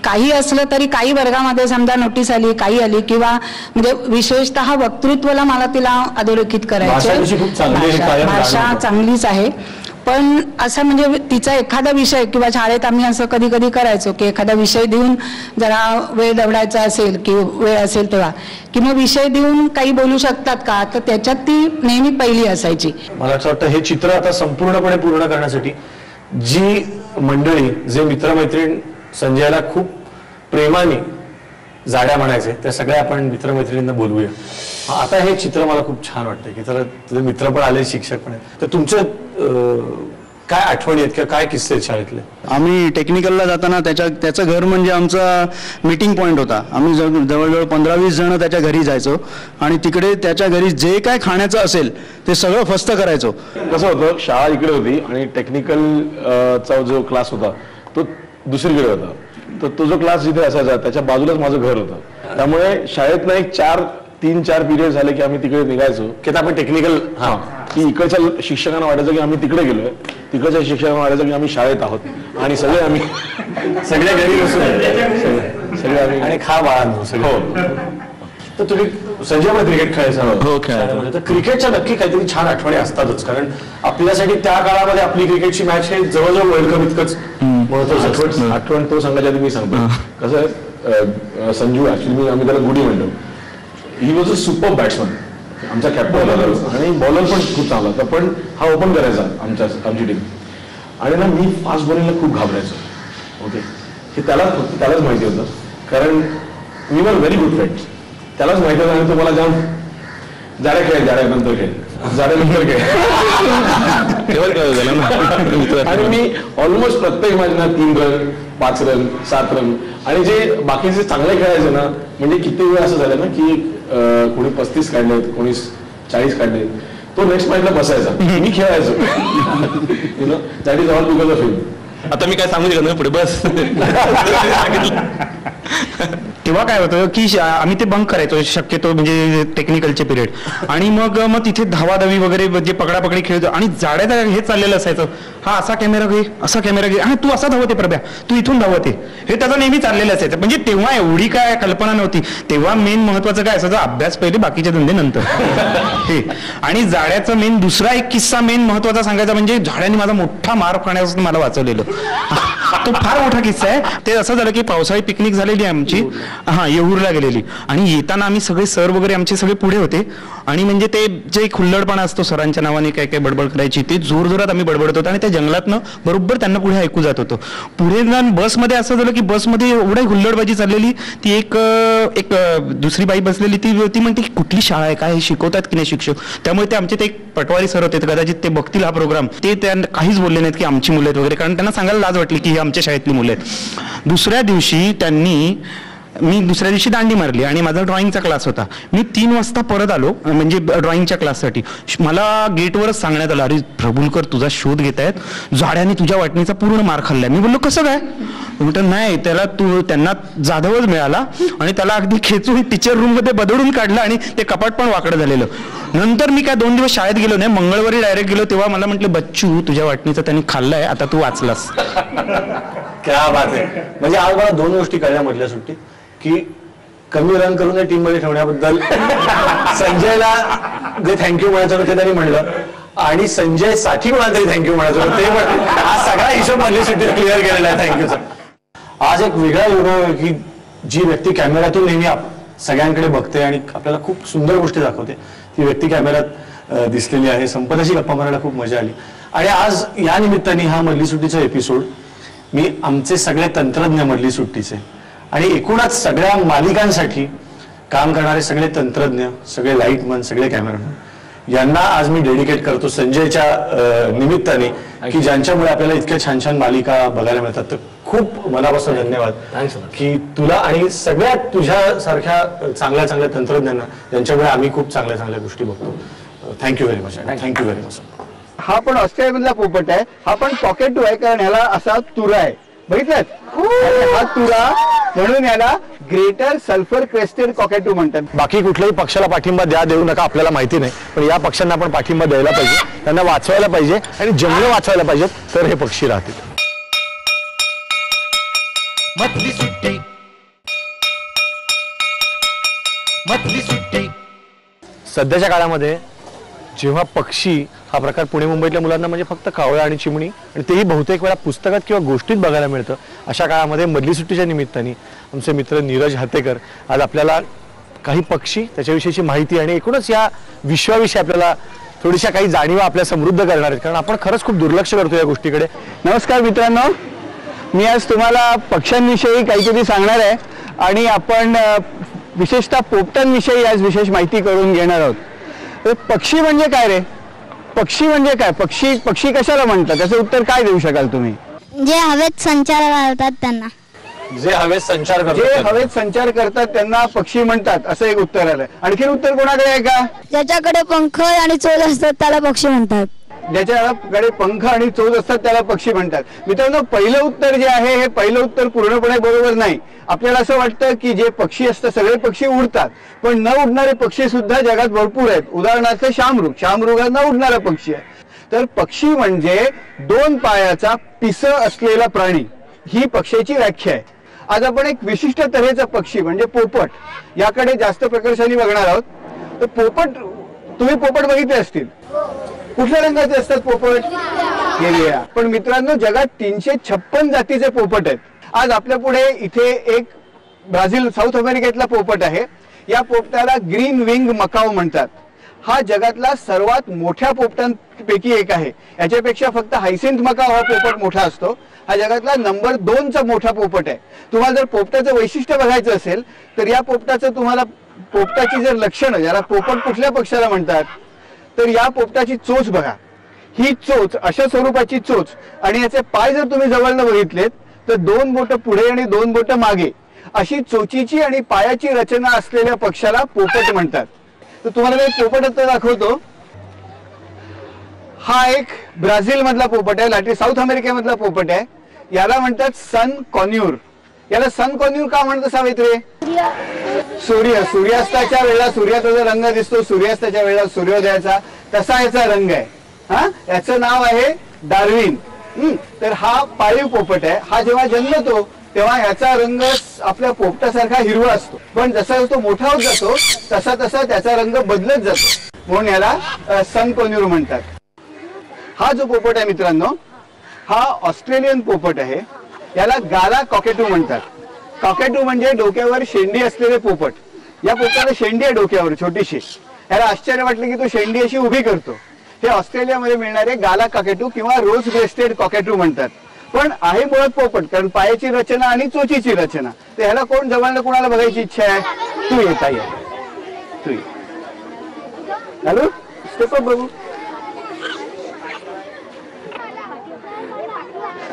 काही असलं तरी, काही वर्गामध्ये समजा नोटीस आली, काही आली किंवा म्हणजे विशेषतः वक्तृत्वाला मला तिला अधोरेखित करायचं. भाषा चांगलीच आहे, पण असं म्हणजे तिचा एखादा विषय किंवा शाळेत आम्ही असं कधी कधी करायचो की एखादा विषय देऊन जरा वेळ दवडायचा असेल की वेळ असेल तेव्हा की मग विषय देऊन काही बोलू शकतात का, तर त्याच्यात ती नेहमी पहिली असायची. मला असं वाटतं हे चित्र आता संपूर्णपणे पूर्ण करण्यासाठी जी मंडळी, जे मित्रमैत्रीण संजयला खूप प्रेमाने जाड्या म्हणायचे, त्या सगळ्या आपण मित्रमैत्रिणींना बोलवूया. आता हे चित्र मला खूप छान वाटतं की तर तुझे मित्र पण आले, शिक्षक पण आहेत, तर तुमचे काय आठवणी आहेत किंवा काय किस्से आहेत शाळेतले? आम्ही टेक्निकलला जाताना त्याचं घर म्हणजे आमचा मीटिंग पॉईंट होता. आम्ही जवळजवळ 15-20 जण त्याच्या घरी जायचो आणि तिकडे त्याच्या घरी जे काय खाण्याचं असेल ते सगळं फस्त करायचो. कसं होतं, शाळा इकडे होती आणि टेक्निकलचा जो क्लास होता तो दुसरीकडे होता. तर तो जो क्लास जिथे असायचा त्याच्या बाजूलाच माझं घर होतं. त्यामुळे शाळेतनं एक 3-4 पिरियड झाले की आम्ही तिकडे निघायचो की आपण टेक्निकल की इकडच्या शिक्षकांना वाटायचं की आम्ही तिकडे गेलोय, तिकडच्या शिक्षकांना वाटायचं की आम्ही शाळेत आहोत आणि सगळे आम्ही सगळे घरी बसून सगळे आम्ही आणि खा बाळांनो सगळे. तर तुम्ही संजय पण क्रिकेट खेळायचा? हो, खेळायचो. तर क्रिकेटच्या नक्की काहीतरी छान आठवणी असतातच, कारण आपल्यासाठी त्या काळामध्ये आपली क्रिकेटची मॅच हे जवळजवळ वर्ल्ड कप इतकंच महत्वाचं. आठवण तो सांगायच्या आधी मी सांगतो कसं आहे. संजू ऍक्च्युली आम्ही त्याला गुडी म्हणतो. He was a super batsman, आमचा कॅप्टन आणि बॉलर पण खूप चांगला होता. पण हा ओपन करायचा आमची टीम आणि ना मी फास्ट बॉलिंगला खूप घाबरायचो. ओके, हे त्यालाच माहिती होतं, कारण we were very good friends. त्यालाच माहिती होतं आणि तो मला जाऊन जाड्यानंतर खेळ आणि मी ऑलमोस्ट प्रत्येक मॅचना 3 रन 5 रन 7 रन आणि जे बाकीचे चांगले खेळायचे ना, म्हणजे किती वेळ असं झालं ना की कोणी 35 काढलेत, कोणी 40 काढले, तो नेक्स्ट मॅचला बसायचा, मी खेळायचो. You know that is all because of him. आता मी काय सांगू शकत नाही पुढे, बस. तेव्हा काय होतं की आम्ही ते बंक करायचो शक्यतो, म्हणजे टेक्निकलचे पिरियड, आणि मग तिथे धावाधावी वगैरे जे पकडापकडी खेळतो आणि जाड्या हे चाललेलं असायचं. हा असा कॅमेरा घे, असा कॅमेरा घे, आणि तू असा धावते प्रभ्या, तू इथून धावते, हे त्याचं नेहमी चाललेलं असायचं. म्हणजे तेव्हा एवढी काय कल्पना नव्हती. तेव्हा मेन महत्वाचं काय असायचं, अभ्यास पहिले, बाकीचे धंदे नंतर. हे आणि जाड्याचं मेन दुसरा एक किस्सा मेन महत्वाचा सांगायचा म्हणजे झाड्याने माझा मोठा मार खाण्यापासून मला वाचवलेलं. तो फार मोठा किस्सा आहे. ते असं झालं की पावसाळी पिकनिक झालेली आमची, येऊरला गेलेली, आणि येताना आम्ही सगळे सर वगैरे आमचे सगळे पुढे होते, आणि म्हणजे ते जे खुल्लडपणा असतो सरांच्या नावाने काय काय बडबड करायची, ते जोरजोरात आम्ही बडबडत होतो आणि त्या जंगलातनं बरोबर त्यांना पुढे ऐकू जात होतो. पुढे जाऊन बसमध्ये असं झालं की बसमध्ये एवढी हुल्लडबाजी चाललेली. ती एक दुसरी बाई बसलेली, ती म्हणते की कुठली शाळा आहे, काय शिकवतात की नाही शिक्षक. त्यामुळे ते आमचे ते एक पटवारी सर होते, कदाचित ते बघतील हा प्रोग्राम, ते त्यांना काहीच बोलले नाहीत की आमची मुलं आहेत वगैरे, कारण त्यांना सांगायला लाज वाटली की ही आमच्या शाळेतली मुलं आहेत. दुसऱ्या दिवशी मी दुसऱ्या दिवशी दांडी मारली आणि माझा ड्रॉइंगचा क्लास होता. मी 3 वाजता परत आलो म्हणजे ड्रॉइंगच्या क्लाससाठी. मला गेटवरच सांगण्यात आलं, अरे प्रभुलकर तुझा शोध घेत आहेत, जाड्याने तुझ्या वाटणीचा पूर्ण मार खाल्लाय. मी बोललो कसं काय? म्हटलं नाही, त्यांना जाधवच मिळाला आणि त्याला अगदी खेचून टीचर रूम मध्ये बदलून काढलं आणि ते कपाट पण वाकडं झालेलं. नंतर मी काय 2 दिवस शाळेत गेलो नाही, मंगळवारी डायरेक्ट गेलो. तेव्हा मला म्हटलं, बच्चू तुझ्या वाटणीचा त्यांनी खाल्लाय, आता तू वाचलास. क्या बात आहे. म्हणजे आज मला 2 गोष्टी कळल्या मधल्या सुट्टीत, की कमी रन करून टीम मध्ये ठेवण्याबद्दल संजयला जे थँक्यू म्हणायचं होतं ते त्यांनी म्हणलं, आणि संजय साठी कोणाला तरी थँक्यू म्हणायचं होतं ते पण. आज सगळा हिशोब मधली सुट्टीत क्लिअर केलेला आहे. Thank you sir. आज एक वेगळा योग आहे की जी व्यक्ती कॅमेऱ्यातून नेहमी सगळ्यांकडे बघते आणि आपल्याला खूप सुंदर गोष्टी दाखवते, ती व्यक्ती कॅमेऱ्यात दिसलेली आहे. संपदाशी गप्पा मारायला खूप मजा आली. आणि आज या निमित्ताने हा मधली सुट्टीचा एपिसोड मी आमचे सगळे तंत्रज्ञ मधली सुट्टीचे आणि एकूणच सगळ्या मालिकांसाठी काम करणारे सगळे तंत्रज्ञ, सगळे लाईटमन, सगळे कॅमेरामॅन यांना आज मी डेडिकेट करतो संजयच्या निमित्ताने, की ज्यांच्यामुळे आपल्याला इतक्या छान छान मालिका बघायला मिळतात. तर खूप मनापासून धन्यवाद की तुला आणि सगळ्या तुझ्यासारख्या चांगल्या चांगल्या तंत्रज्ञांना, ज्यांच्यामुळे आम्ही खूप चांगल्या चांगल्या गोष्टी बघतो. Thank you very much. Thank you very much. हा पण ऑस्ट्रेलियामधला पोपट आहे, हा पण पॉकेट टू आहे, कारण ह्याला असा तुरा आहे, बघितलं? हा तुरा म्हणून याला ग्रेटर सल्फर क्रेस्टेड कॉकॅटू म्हणतात. बाकी कुठल्याही पक्षाला पाठिंबा देऊ नका, आपल्याला माहिती नाही, पण या पक्ष्यांना आपण पाठिंबा द्यायला पाहिजे, त्यांना वाचवायला पाहिजे आणि जंगल वाचवायला पाहिजेत, तर हे पक्षी राहतील. मधली सुट्टी, मधली सुट्टी. सध्याच्या काळामध्ये जेव्हा पक्षी हा प्रकार पुणे मुंबईतल्या मुलांना म्हणजे फक्त कावळा आणि चिमणी, आणि तेही बहुतेक वेळा पुस्तकात किंवा गोष्टीत बघायला मिळतं, अशा काळामध्ये मधली सुट्टीच्या निमित्ताने आमचे मित्र नीरज हातेकर आज आपल्याला काही पक्षी, त्याच्याविषयीची माहिती आणि एकूणच या विश्वाविषयी आपल्याला थोडीशा काही जाणीवा आपल्या समृद्ध करणार आहेत, कारण आपण खरंच खूप दुर्लक्ष करतो या गोष्टीकडे. नमस्कार मित्रांनो, मी आज तुम्हाला पक्ष्यांविषयी काहीतरी सांगणार आहे आणि आपण विशेषतः पोपटांविषयी आज विशेष माहिती करून घेणार आहोत. पक्षी म्हणजे काय रे? पक्षी म्हणजे काय? पक्षी कशाला म्हणतात? त्याचं उत्तर काय देऊ शकाल तुम्ही? जे हवेत संचार करतात त्यांना. जे हवेत संचार करतात त्यांना पक्षी म्हणतात, असं एक उत्तर आलंय. आणखी उत्तर कोणाकडे आहे का? ज्याच्याकडे पंख आणि चोच असतात त्याला पक्षी म्हणतात. ज्याच्याकडे पंख आणि चोच असतात त्याला पक्षी म्हणतात. मित्रांनो, पहिलं उत्तर जे आहे हे पहिलं उत्तर पूर्णपणे बरोबर नाही. आपल्याला असं वाटतं की जे पक्षी असतात सगळे पक्षी उडतात, पण न उडणारे पक्षी सुद्धा जगात भरपूर आहेत. उदाहरणार्थ शामृग हा न उडणारा पक्षी आहे. तर पक्षी म्हणजे 2 पायाचा पिसं असलेला प्राणी, ही पक्ष्याची व्याख्या आहे. आज आपण एक विशिष्ट तऱ्हेचा पक्षी म्हणजे पोपट याकडे जास्त प्रकर्षाने बघणार आहोत. तर पोपट, तुम्ही पोपट बघितले असतील. कुठल्या रंगाचे असतात पोपट? हिरव्या. पण मित्रांनो, जगात 356 जातीचे पोपट आहेत. आज आपल्या पुढे इथे एक ब्राझील, साऊथ अमेरिकेतला पोपट आहे. या पोपटाला ग्रीन विंग मकाव म्हणतात. हा जगातला सर्वात मोठ्या पोपटांपैकी एक आहे. याच्यापेक्षा फक्त हायसिंथ मकाव हा पोपट मोठा असतो. हा जगातला नंबर 2चा मोठा पोपट आहे. तुम्हाला जर पोपटाचं वैशिष्ट्य बघायचं असेल तर या पोपटाचं तुम्हाला पोपटाची जर लक्षणं, ज्याला पोपट कुठल्या पक्षाला म्हणतात, तर या पोपटाची चोच बघा. ही चोच अशा स्वरूपाची चोच आणि याचे पाय जर तुम्ही जवळनं बघितलेत तर 2 बोटं पुढे आणि 2 बोटं मागे अशी चोचीची आणि पायाची रचना असलेल्या पक्षाला पोपट म्हणतात. तर तुम्हाला मी पोपट आता दाखवतो. हा एक ब्राझील मधला पोपट आहे, साऊथ अमेरिकेमधला पोपट आहे. याला म्हणतात सन कॉन्यूर. याला सन कॉन्यूर का म्हणतात सावित्री? सूर्यास्ताच्या वेळेला सूर्याचा जो रंग दिसतो, सूर्यास्ताच्या वेळेला सूर्योदयाचा, तसा याचा रंग आहे. हा, याचं नाव आहे डार्विन. तर हा पाळीव पोपट आहे. हा जेव्हा जन्मतो तेव्हा ह्याचा रंग आपल्या पोपटासारखा हिरवा असतो, पण जसा तो मोठा होत जातो तसा तसा त्याचा रंग बदलत जातो, म्हणून याला सन कॉन्यूर म्हणतात. हा जो पोपट आहे मित्रांनो, हा ऑस्ट्रेलियन पोपट आहे. याला गाला कॉकेटू म्हणतात. कॉकेटू म्हणजे डोक्यावर शेंडी असलेले पोपट. या पोपटाला शेंडी आहे डोक्यावर छोटीशी. याला आश्चर्य वाटलं की तो शेंडी अशी उभी करतो. हे ऑस्ट्रेलियामध्ये मिळणारे गाला कॉकेटू किंवा रोज ब्रेस्टेड कॉकेटू म्हणतात. पण आहे मुळात पोपट, कारण पायाची रचना आणि चोचीची रचना. तर ह्याला कोण जवळनं कोणाला बघायची इच्छा आहे? तू येता ये, तू ये. हॅलो, स्टेप बघू.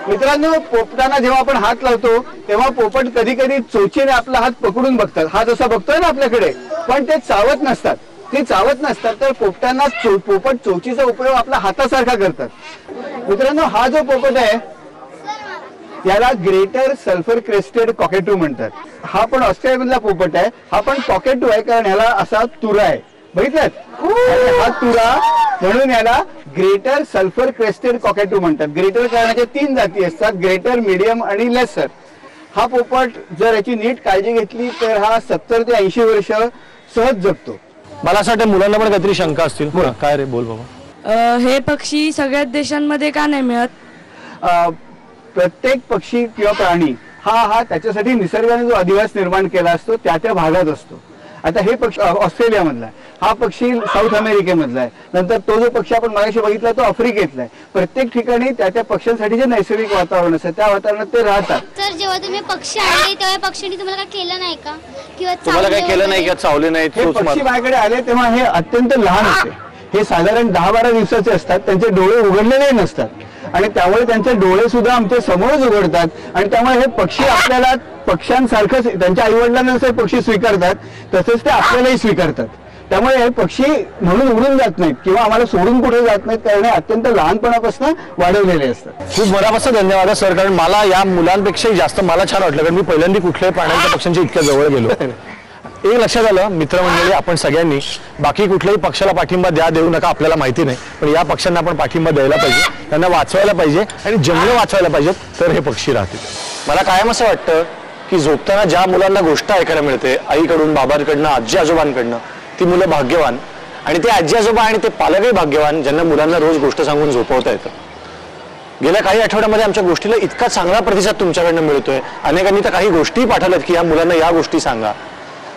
मित्रांनो, पोपटांना जेव्हा आपण हात लावतो तेव्हा पोपट कधी कधी चोचीने आपला हात पकडून बघतात. हा जसा बघतोय ना आपल्याकडे, पण ते चावत नसतात. ते चावत नसतात तर पोपटांना पोपट चोचीचा उपयोग आपल्या हातासारखा करतात. मित्रांनो, हा जो पोपट आहे याला ग्रेटर सल्फर क्रेस्टेड कॉकेटू म्हणतात. हा पण ऑस्ट्रेलियामधला पोपट आहे. हा पण कॉकेटू आहे कारण ह्याला असा तुरा आहे, बघितलात? हा तुरा, म्हणून याला ग्रेटर सल्फर क्रेस्टेड कॉकेटू म्हणतात. ग्रेटर करण्याच्या 3 जाती असतात, ग्रेटर, मीडियम आणि लेसर. हा पोपट जर याची नीट काळजी घेतली तर हा 70 ते 80 वर्ष सहज जगतो. मला असं वाटतं मुलांना पण काहीतरी शंका असतील. काय रे, बोल बाबा. हे पक्षी सगळ्याच देशांमध्ये का नाही मिळत? प्रत्येक पक्षी किंवा प्राणी हा त्याच्यासाठी निसर्गाने जो अधिवास निर्माण केला असतो त्या भागात असतो. आता हे पक्षी ऑस्ट्रेलियामधला आहे, हा पक्षी साऊथ अमेरिकेमधला आहे, नंतर तो जो पक्षी आपण मागाशी बघितला तो आफ्रिकेतला आहे. प्रत्येक ठिकाणी त्या पक्ष्यांसाठी जे नैसर्गिक वातावरण असतं त्या वातावरणात ते राहतात. तर जेव्हा तुम्ही पक्षी आणले तेव्हा पक्षींनी तुम्हाला काय केलं नाही का, किंवा तुम्हाला काय केलं नाही का, चावले नाही? हे पक्षी माझ्याकडे आले तेव्हा हे अत्यंत लहान असते. हे साधारण 10-12 दिवसाचे असतात. त्यांचे डोळे उघडलेले नसतात आणि त्यामुळे त्यांचे डोळे सुद्धा आमच्या समोरच उघडतात. आणि त्यामुळे हे पक्षी आपल्याला पक्ष्यांसारखंच त्यांच्या आईवडिलांना जसे पक्षी स्वीकारतात तसेच ते आपल्यालाही स्वीकारतात. त्यामुळे हे पक्षी म्हणून उडून जात नाहीत किंवा आम्हाला सोडून कुठे जात नाहीत, कारण हे अत्यंत लहानपणापासून वाढवलेले असतात. खूप मनापासून धन्यवाद सर, कारण मला या मुलांपेक्षाही जास्त मला छान वाटलं, कारण मी पहिल्यांदा कुठल्याही प्राण्यांच्या पक्ष्यांच्या इतक्या जवळ गेलो. एक लक्षात आलं मित्रमंडळी, आपण सगळ्यांनी बाकी कुठल्याही पक्षाला पाठिंबा देऊ नका, आपल्याला माहिती नाही, पण या पक्ष्यांना आपण पाठिंबा द्यायला पाहिजे, त्यांना वाचवायला पाहिजे आणि जंगलं वाचवायला पाहिजेत, तर हे पक्षी राहतील. मला कायम असं वाटतं की झोपताना ज्या मुलांना गोष्ट ऐकायला मिळते आईकडून, बाबांकडनं, आजी आजोबांकडनं, ती मुलं भाग्यवान, आणि ते आजी आजोबा आणि ते पालकही भाग्यवान ज्यांना मुलांना रोज गोष्ट सांगून झोपवता येतं. गेल्या काही आठवड्यामध्ये आमच्या गोष्टीला इतका चांगला प्रतिसाद तुमच्याकडनं मिळतोय. अनेकांनी तर काही गोष्टी पाठवल्यात की या मुलांना या गोष्टी सांगा.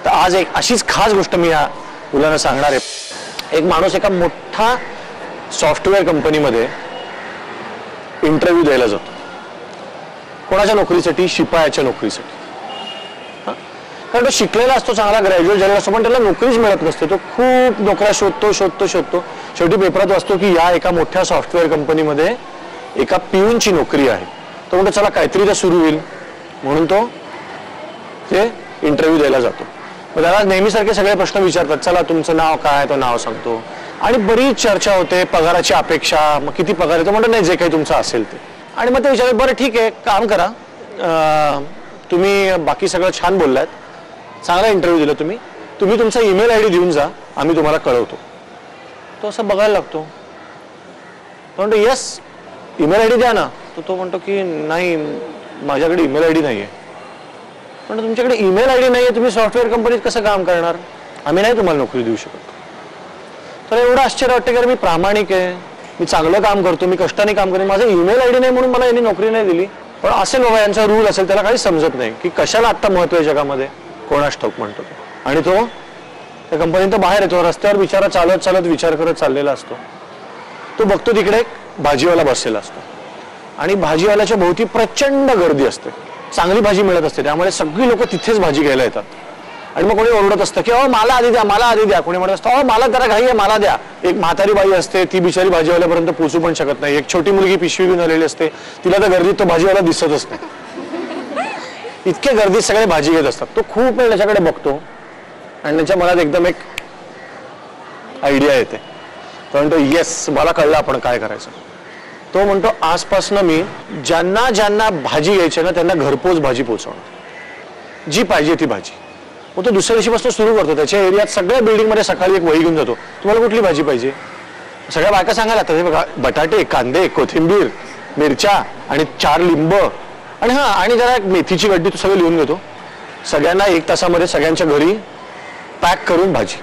तर आज एक अशीच खास गोष्ट मी या मुलांना सांगणार आहे. एक माणूस एका मोठा सॉफ्टवेअर कंपनीमध्ये इंटरव्ह्यू द्यायला जातो. कोणाच्या नोकरीसाठी? शिपायाच्या नोकरीसाठी. कारण तो शिकलेला असतो, चांगला ग्रॅज्युएट झालेला असतो, पण त्याला नोकरीच मिळत नसते. तो खूप नोकऱ्या शोधतो. शेवटी पेपरात वाचतो की या एका मोठ्या सॉफ्टवेअर कंपनीमध्ये एका पिऊनची नोकरी आहे. तो म्हणतो चला काहीतरी तर सुरू होईल, म्हणून तो ते इंटरव्ह्यू द्यायला जातो. त्याला नेहमीसारखे सगळे प्रश्न विचारतात. चला तुमचं नाव काय? तो नाव सांगतो. आणि बरीच चर्चा होते, पगाराची अपेक्षा, मग किती पगार येतो म्हणतो, नाही जे काही तुमचं असेल ते. आणि मग ते विचारले, बरं ठीक आहे, काम करा, तुम्ही बाकी सगळं छान बोललात, चांगला इंटरव्ह्यू दिला तुम्ही तुमचा ईमेल आयडी देऊन जा, आम्ही तुम्हाला कळवतो. तो असं बघायला लागतो, तो म्हणतो येस ईमेल आयडी द्या ना. तो म्हणतो की नाही माझ्याकडे ईमेल आयडी नाहीये. म्हणतो तुमच्याकडे ईमेल आयडी नाहीये, तुम्ही सॉफ्टवेअर कंपनीत कसं काम करणार, आम्ही नाही तुम्हाला नोकरी देऊ शकत. तर एवढं आश्चर्य वाटतं की मी प्रामाणिक आहे, मी चांगलं काम करतो, मी कष्टाने काम करेन, माझं ईमेल आयडी नाही म्हणून मला यांनी नोकरी नाही दिली. पण असेल बाबा यांचा रूल असेल, त्याला काही समजत नाही की कशाला आत्ता महत्व आहे जगामध्ये, कोणास ठाऊक म्हणतो तो. आणि तो त्या कंपनीत बाहेर येतो, रस्त्यावर बिचारा चालत चालत विचार करत चाललेला असतो. तो बघतो तिकडे एक भाजीवाला बसलेला असतो आणि भाजीवाल्याच्या भोवती प्रचंड गर्दी असते, चांगली भाजी मिळत असते, त्यामुळे सगळी लोक तिथेच भाजी घ्यायला येतात. आणि मग कोणी ओरडत असतं की अहो मला आधी द्या, मला आधी द्या. कोणी म्हणत असतं अहो मला जरा घाई आहे, मला द्या. एक म्हातारी बाई असते, ती बिचारी भाजीवाल्यापर्यंत पोहोचू पण शकत नाही. एक छोटी मुलगी पिशवी घेऊन आलेली असते, तिला तर गर्दीत तो भाजीवाला दिसतच नाही. इतके गर्दीत सगळे भाजी घेत असतात. तो खूप वेळ त्याच्याकडे बघतो आणि त्याच्या मनात एकदम एक आयडिया येते. तो म्हणतो येस मला कळलं आपण काय करायचं. तो म्हणतो आजपासून मी ज्यांना ज्यांना भाजी घ्यायची ना त्यांना घरपोच भाजी पोहोचवणार, जी पाहिजे ती भाजी. मग तो दुसऱ्या दिवशीपासून सुरू करतो. त्याच्या एरियात सगळ्या बिल्डिंगमध्ये सकाळी एक वही घेऊन जातो, तुम्हाला कुठली भाजी पाहिजे. सगळ्या बायका सांगायला लागतात, बघा बटाटे, कांदे, कोथिंबीर, मिरच्या आणि 4 लिंब आणि आणि जरा मेथीची गड्डी. तो सगळं लिहून घेतो. सगळ्यांना 1 तासामध्ये सगळ्यांच्या घरी पॅक करून भाजी.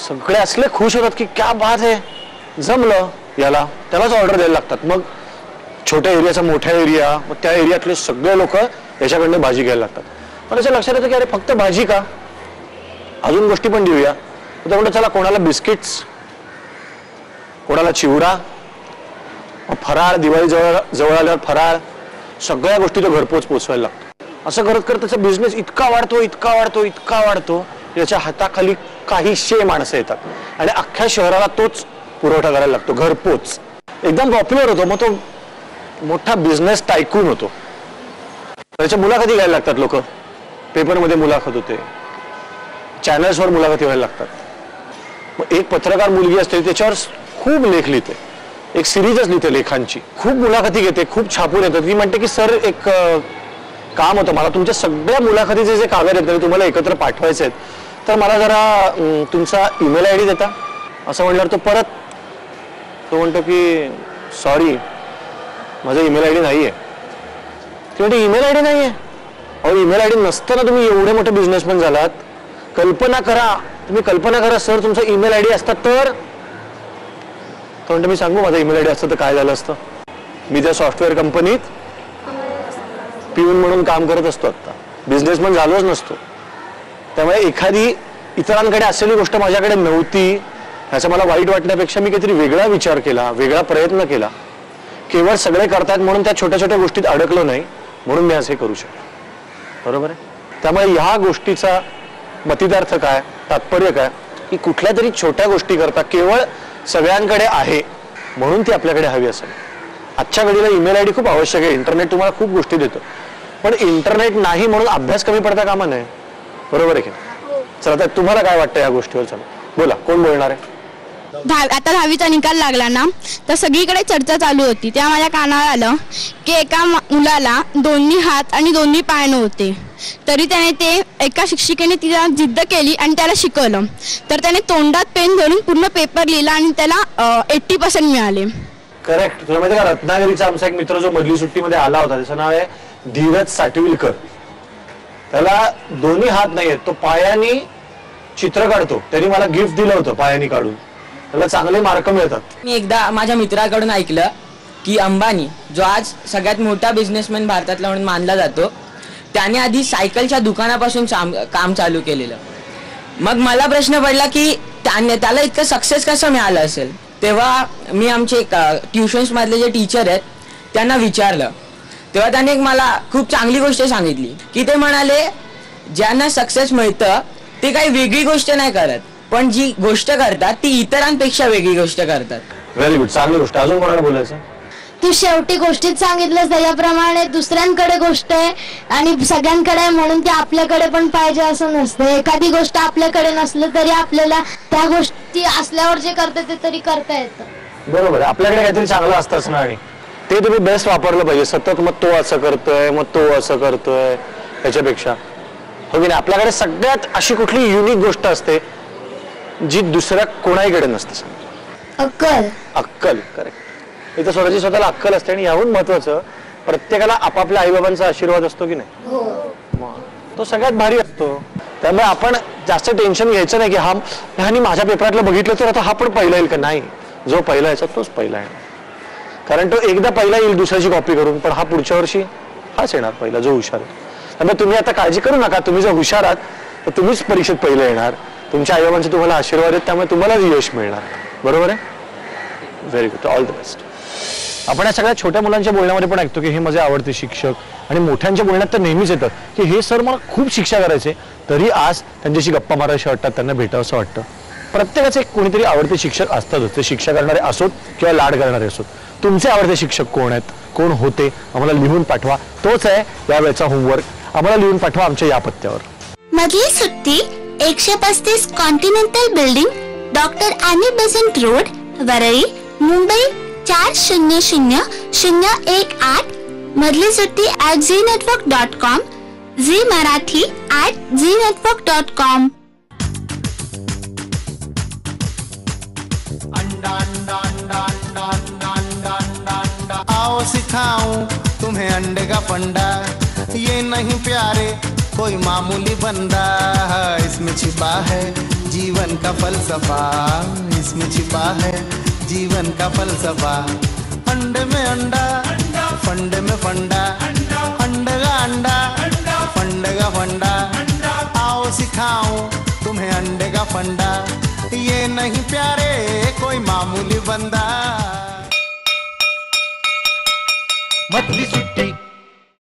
सगळे असले खुश होतात की क्या बात आहे, जमलं याला, त्यालाच ऑर्डर द्यायला लागतात. मग छोट्या एरियाचा मोठ्या एरिया, मग त्या एरियातले सगळे लोक याच्याकडनं भाजी घ्यायला लागतात. पण त्याच्या लक्षात येतं की अरे फक्त भाजी का, अजून गोष्टी पण देऊया. तर चला कोणाला बिस्किट्स, कोणाला चिवडा, फराळ, दिवाळी जवळ आल्यावर फराळ, सगळ्या गोष्टी तो घरपोच पोचवायला लागतो. असं करत करत त्याचा बिझनेस इतका वाढतो, इतका वाढतो, इतका वाढतो, त्याच्या हाताखाली काहीशे माणसं येतात आणि अख्ख्या शहराला तोच पुरवठा करायला लागतो, घरपोच. एकदम पॉप्युलर होतो, मग तो मोठा बिझनेस टायकून होतो. त्याच्या मुलाखती घ्यायला लागतात लोक, पेपरमध्ये मुलाखत होते, चॅनल्सवर मुलाखती व्हायला लागतात. मग एक पत्रकार मुलगी असते, त्याच्यावर खूप लेख लिहिते, एक सिरीजच लिहिते लेखांची, खूप मुलाखती घेते, खूप छापून येतात. ती म्हणते की सर एक काम होतं, मला तुमच्या सगळ्या मुलाखतीचे जे कागद आहेत तुम्हाला एकत्र पाठवायचे आहेत, तर मला जरा तुमचा ईमेल आयडी देता. असं म्हणल्यावर तो म्हणतो की सॉरी माझा ईमेल आयडी नाहीये. ती म्हणते ईमेल आयडी नाहीये, अहो ईमेल आयडी नसताना तुम्ही एवढे मोठे बिझनेसमॅन झालात, कल्पना करा, तुम्ही कल्पना करा सर तुमचा ईमेल आयडी असता तर. तो म्हणतो मी सांगू माझा ईमेल आयडी असतं तर काय झालं असतं, मी त्या सॉफ्टवेअर कंपनीत पिऊन म्हणून काम करत असतो, आता बिझनेसमॅन झालोच नसतो. त्यामुळे एखादी इतरांकडे असलेली गोष्ट माझ्याकडे नव्हती ह्याचा मला वाईट वाटण्यापेक्षा मी काहीतरी वेगळा विचार केला, वेगळा प्रयत्न केला. केवळ सगळे करतात म्हणून त्या छोट्या छोट्या गोष्टीत अडकलो नाही, म्हणून मी असं करू शकलो. बरोबर आहे. त्यामुळे ह्या गोष्टीचा मतितार्थ काय, तात्पर्य काय, की कुठल्या तरी छोट्या गोष्टी करता केवळ सगळ्यांकडे आहे म्हणून ती आपल्याकडे हवी असेल. आजच्या घडीला ईमेल आयडी खूप आवश्यक आहे, इंटरनेट तुम्हाला खूप गोष्टी देतं, पण इंटरनेट नाही म्हणून अभ्यास कमी पडता कामा नये. बरोबर आहे की. चला तर तुम्हाला काय वाटतं या गोष्टीवर, चला बोला, कोण बोलणार आहे. आता 10वीचा निकाल लागला ना, तर सगळीकडे चर्चा चालू होती. तेव्हा माझ्या कानावर आलं की एका मुलाला 2 हात आणि 2 पाय नव्हते, तरी त्याने ते एका शिक्षिकेने तिला जिद्द केली आणि त्याला शिकवलं. तर त्याने तोंडात पेन धरून पूर्ण पेपर लिहिला आणि त्याला 80% मिळाले. करेक्ट. तुला माहिती का, रत्नागिरीचा आमचा एक मित्र जो मधली सुट्टीमध्ये आला होता, त्याचं नाव आहे धीरज साटविलकर. त्याला 2 हात नाहीयेत, तो पायानी चित्र काढतो. त्यांनी मला गिफ्ट दिलं होतं पायानी काढून, त्याला चांगले मार्क मिळतात. मी एकदा माझ्या मित्राकडून ऐकलं की अंबानी जो आज सगळ्यात मोठा बिझनेसमॅन भारतातला म्हणून मानला जातो, त्याने आधी सायकलच्या दुकानापासून काम चालू केलेलं. मग मला प्रश्न पडला की त्याला इतकं सक्सेस कसं मिळालं असेल. तेव्हा मी आमचे ट्युशन्स मधले जे टीचर आहेत त्यांना विचारलं. तेव्हा त्याने एक मला खूप चांगली गोष्ट सांगितली की ते म्हणाले ज्यांना सक्सेस मिळतं ते काही वेगळी गोष्ट नाही करत, पण जी गोष्ट करतात ती इतरांपेक्षा वेगळी गोष्ट करतात. व्हेरी गुड, चांगली गोष्ट. अजून कोणाला बोलायचं. तू शेवटी गोष्टीत सांगितलं त्याच्याप्रमाणे दुसऱ्यांकडे गोष्ट आहे आणि सगळ्यांकडे आहे म्हणून ती आपल्याकडे पण पाहिजे असं नसतं. एखादी गोष्ट आपल्याकडे नसलं तरी आपल्याला त्या गोष्टी असल्यावर जे करता ते तरी करता येतं. बरोबर आहे, आपल्याकडे काहीतरी चांगलं असतंच ना आणि ते तुम्ही बेस्ट वापरलं पाहिजे. सतत मग तो असं करतोय मग तो असं करतोय त्याच्यापेक्षा हो की नाही. आपल्याकडे सगळ्यात अशी कुठली युनिक गोष्ट असते जी दुसऱ्या कोणाहीकडे नसते. अक्कल. अक्कल, करेक्ट. इथं स्वतःची स्वतःला अक्कल असते आणि याहून महत्वाचं प्रत्येकाला आपापल्या आईबाबांचा आशीर्वाद असतो की नाही, तो सगळ्यात भारी असतो. त्यामुळे आपण जास्त टेन्शन घ्यायचं नाही की ह्यानी माझ्या पेपरातलं बघितलं तर आता हा पण पहिला येईल का. नाही, जो पहिला यायचा तोच पहिला आहे. कारण तो एकदा पहिला येईल दुसऱ्याची कॉपी करून, पण हा पुढच्या वर्षी हाच येणार पहिला जो हुशार आहे. त्यामुळे तुम्ही आता काळजी करू नका. तुम्ही जर हुशार आहात तर तुम्हीच परीक्षेत पहिलं येणार. तुमच्या आईबाबांचे तुम्हाला आशीर्वाद आहेत त्यामुळे तुम्हालाच यश मिळणार. बरोबर आहे. Very good, all the best. आपण या सगळ्या छोट्या मुलांच्या बोलण्यामध्ये पण ऐकतो की हे माझे आवडते शिक्षक, आणि मोठ्यांच्या बोलण्यात तर नेहमीच येतं की हे सर मला खूप शिक्षा करायचे, तरी आज त्यांच्याशी गप्पा मारायशी वाटतात, त्यांना भेटावंसं वाटतं. प्रत्येकाचे एक कोणीतरी आवडते शिक्षक असतातच. ते शिक्षा करणारे असोत किंवा लाड करणारे असोत. तुमचे आवडते शिक्षक कोण आहेत, कोण होते, आम्हाला लिहून पाठवा. तोच आहे यावेळेचा होमवर्क. आम्हाला लिहून पाठवा आमच्या या पत्त्यावर. मधली सुट्टी 135 continental building, doctor Annie Besant road, Worli, Mumbai 400018. मधली सुट्टी @znetwork.com, झी मराठी @znetwork.com. आओ सिखाऊं तुम्हें अंडे का फंडा, ये नहीं प्यारे कोई मामूली बंदा, इसमें छिपा है जीवन का फलसफा, इसमें छिपा है जीवन का फलसफा. अंडे में अंडा, फंडे में फंडा, अंडे का अंडा, फंडे का फंडा. आओ सिखाऊं तुम्हें अंडे का फंडा, ये नहीं प्यारे कोई मामूली बंदा. मधली सुट्टी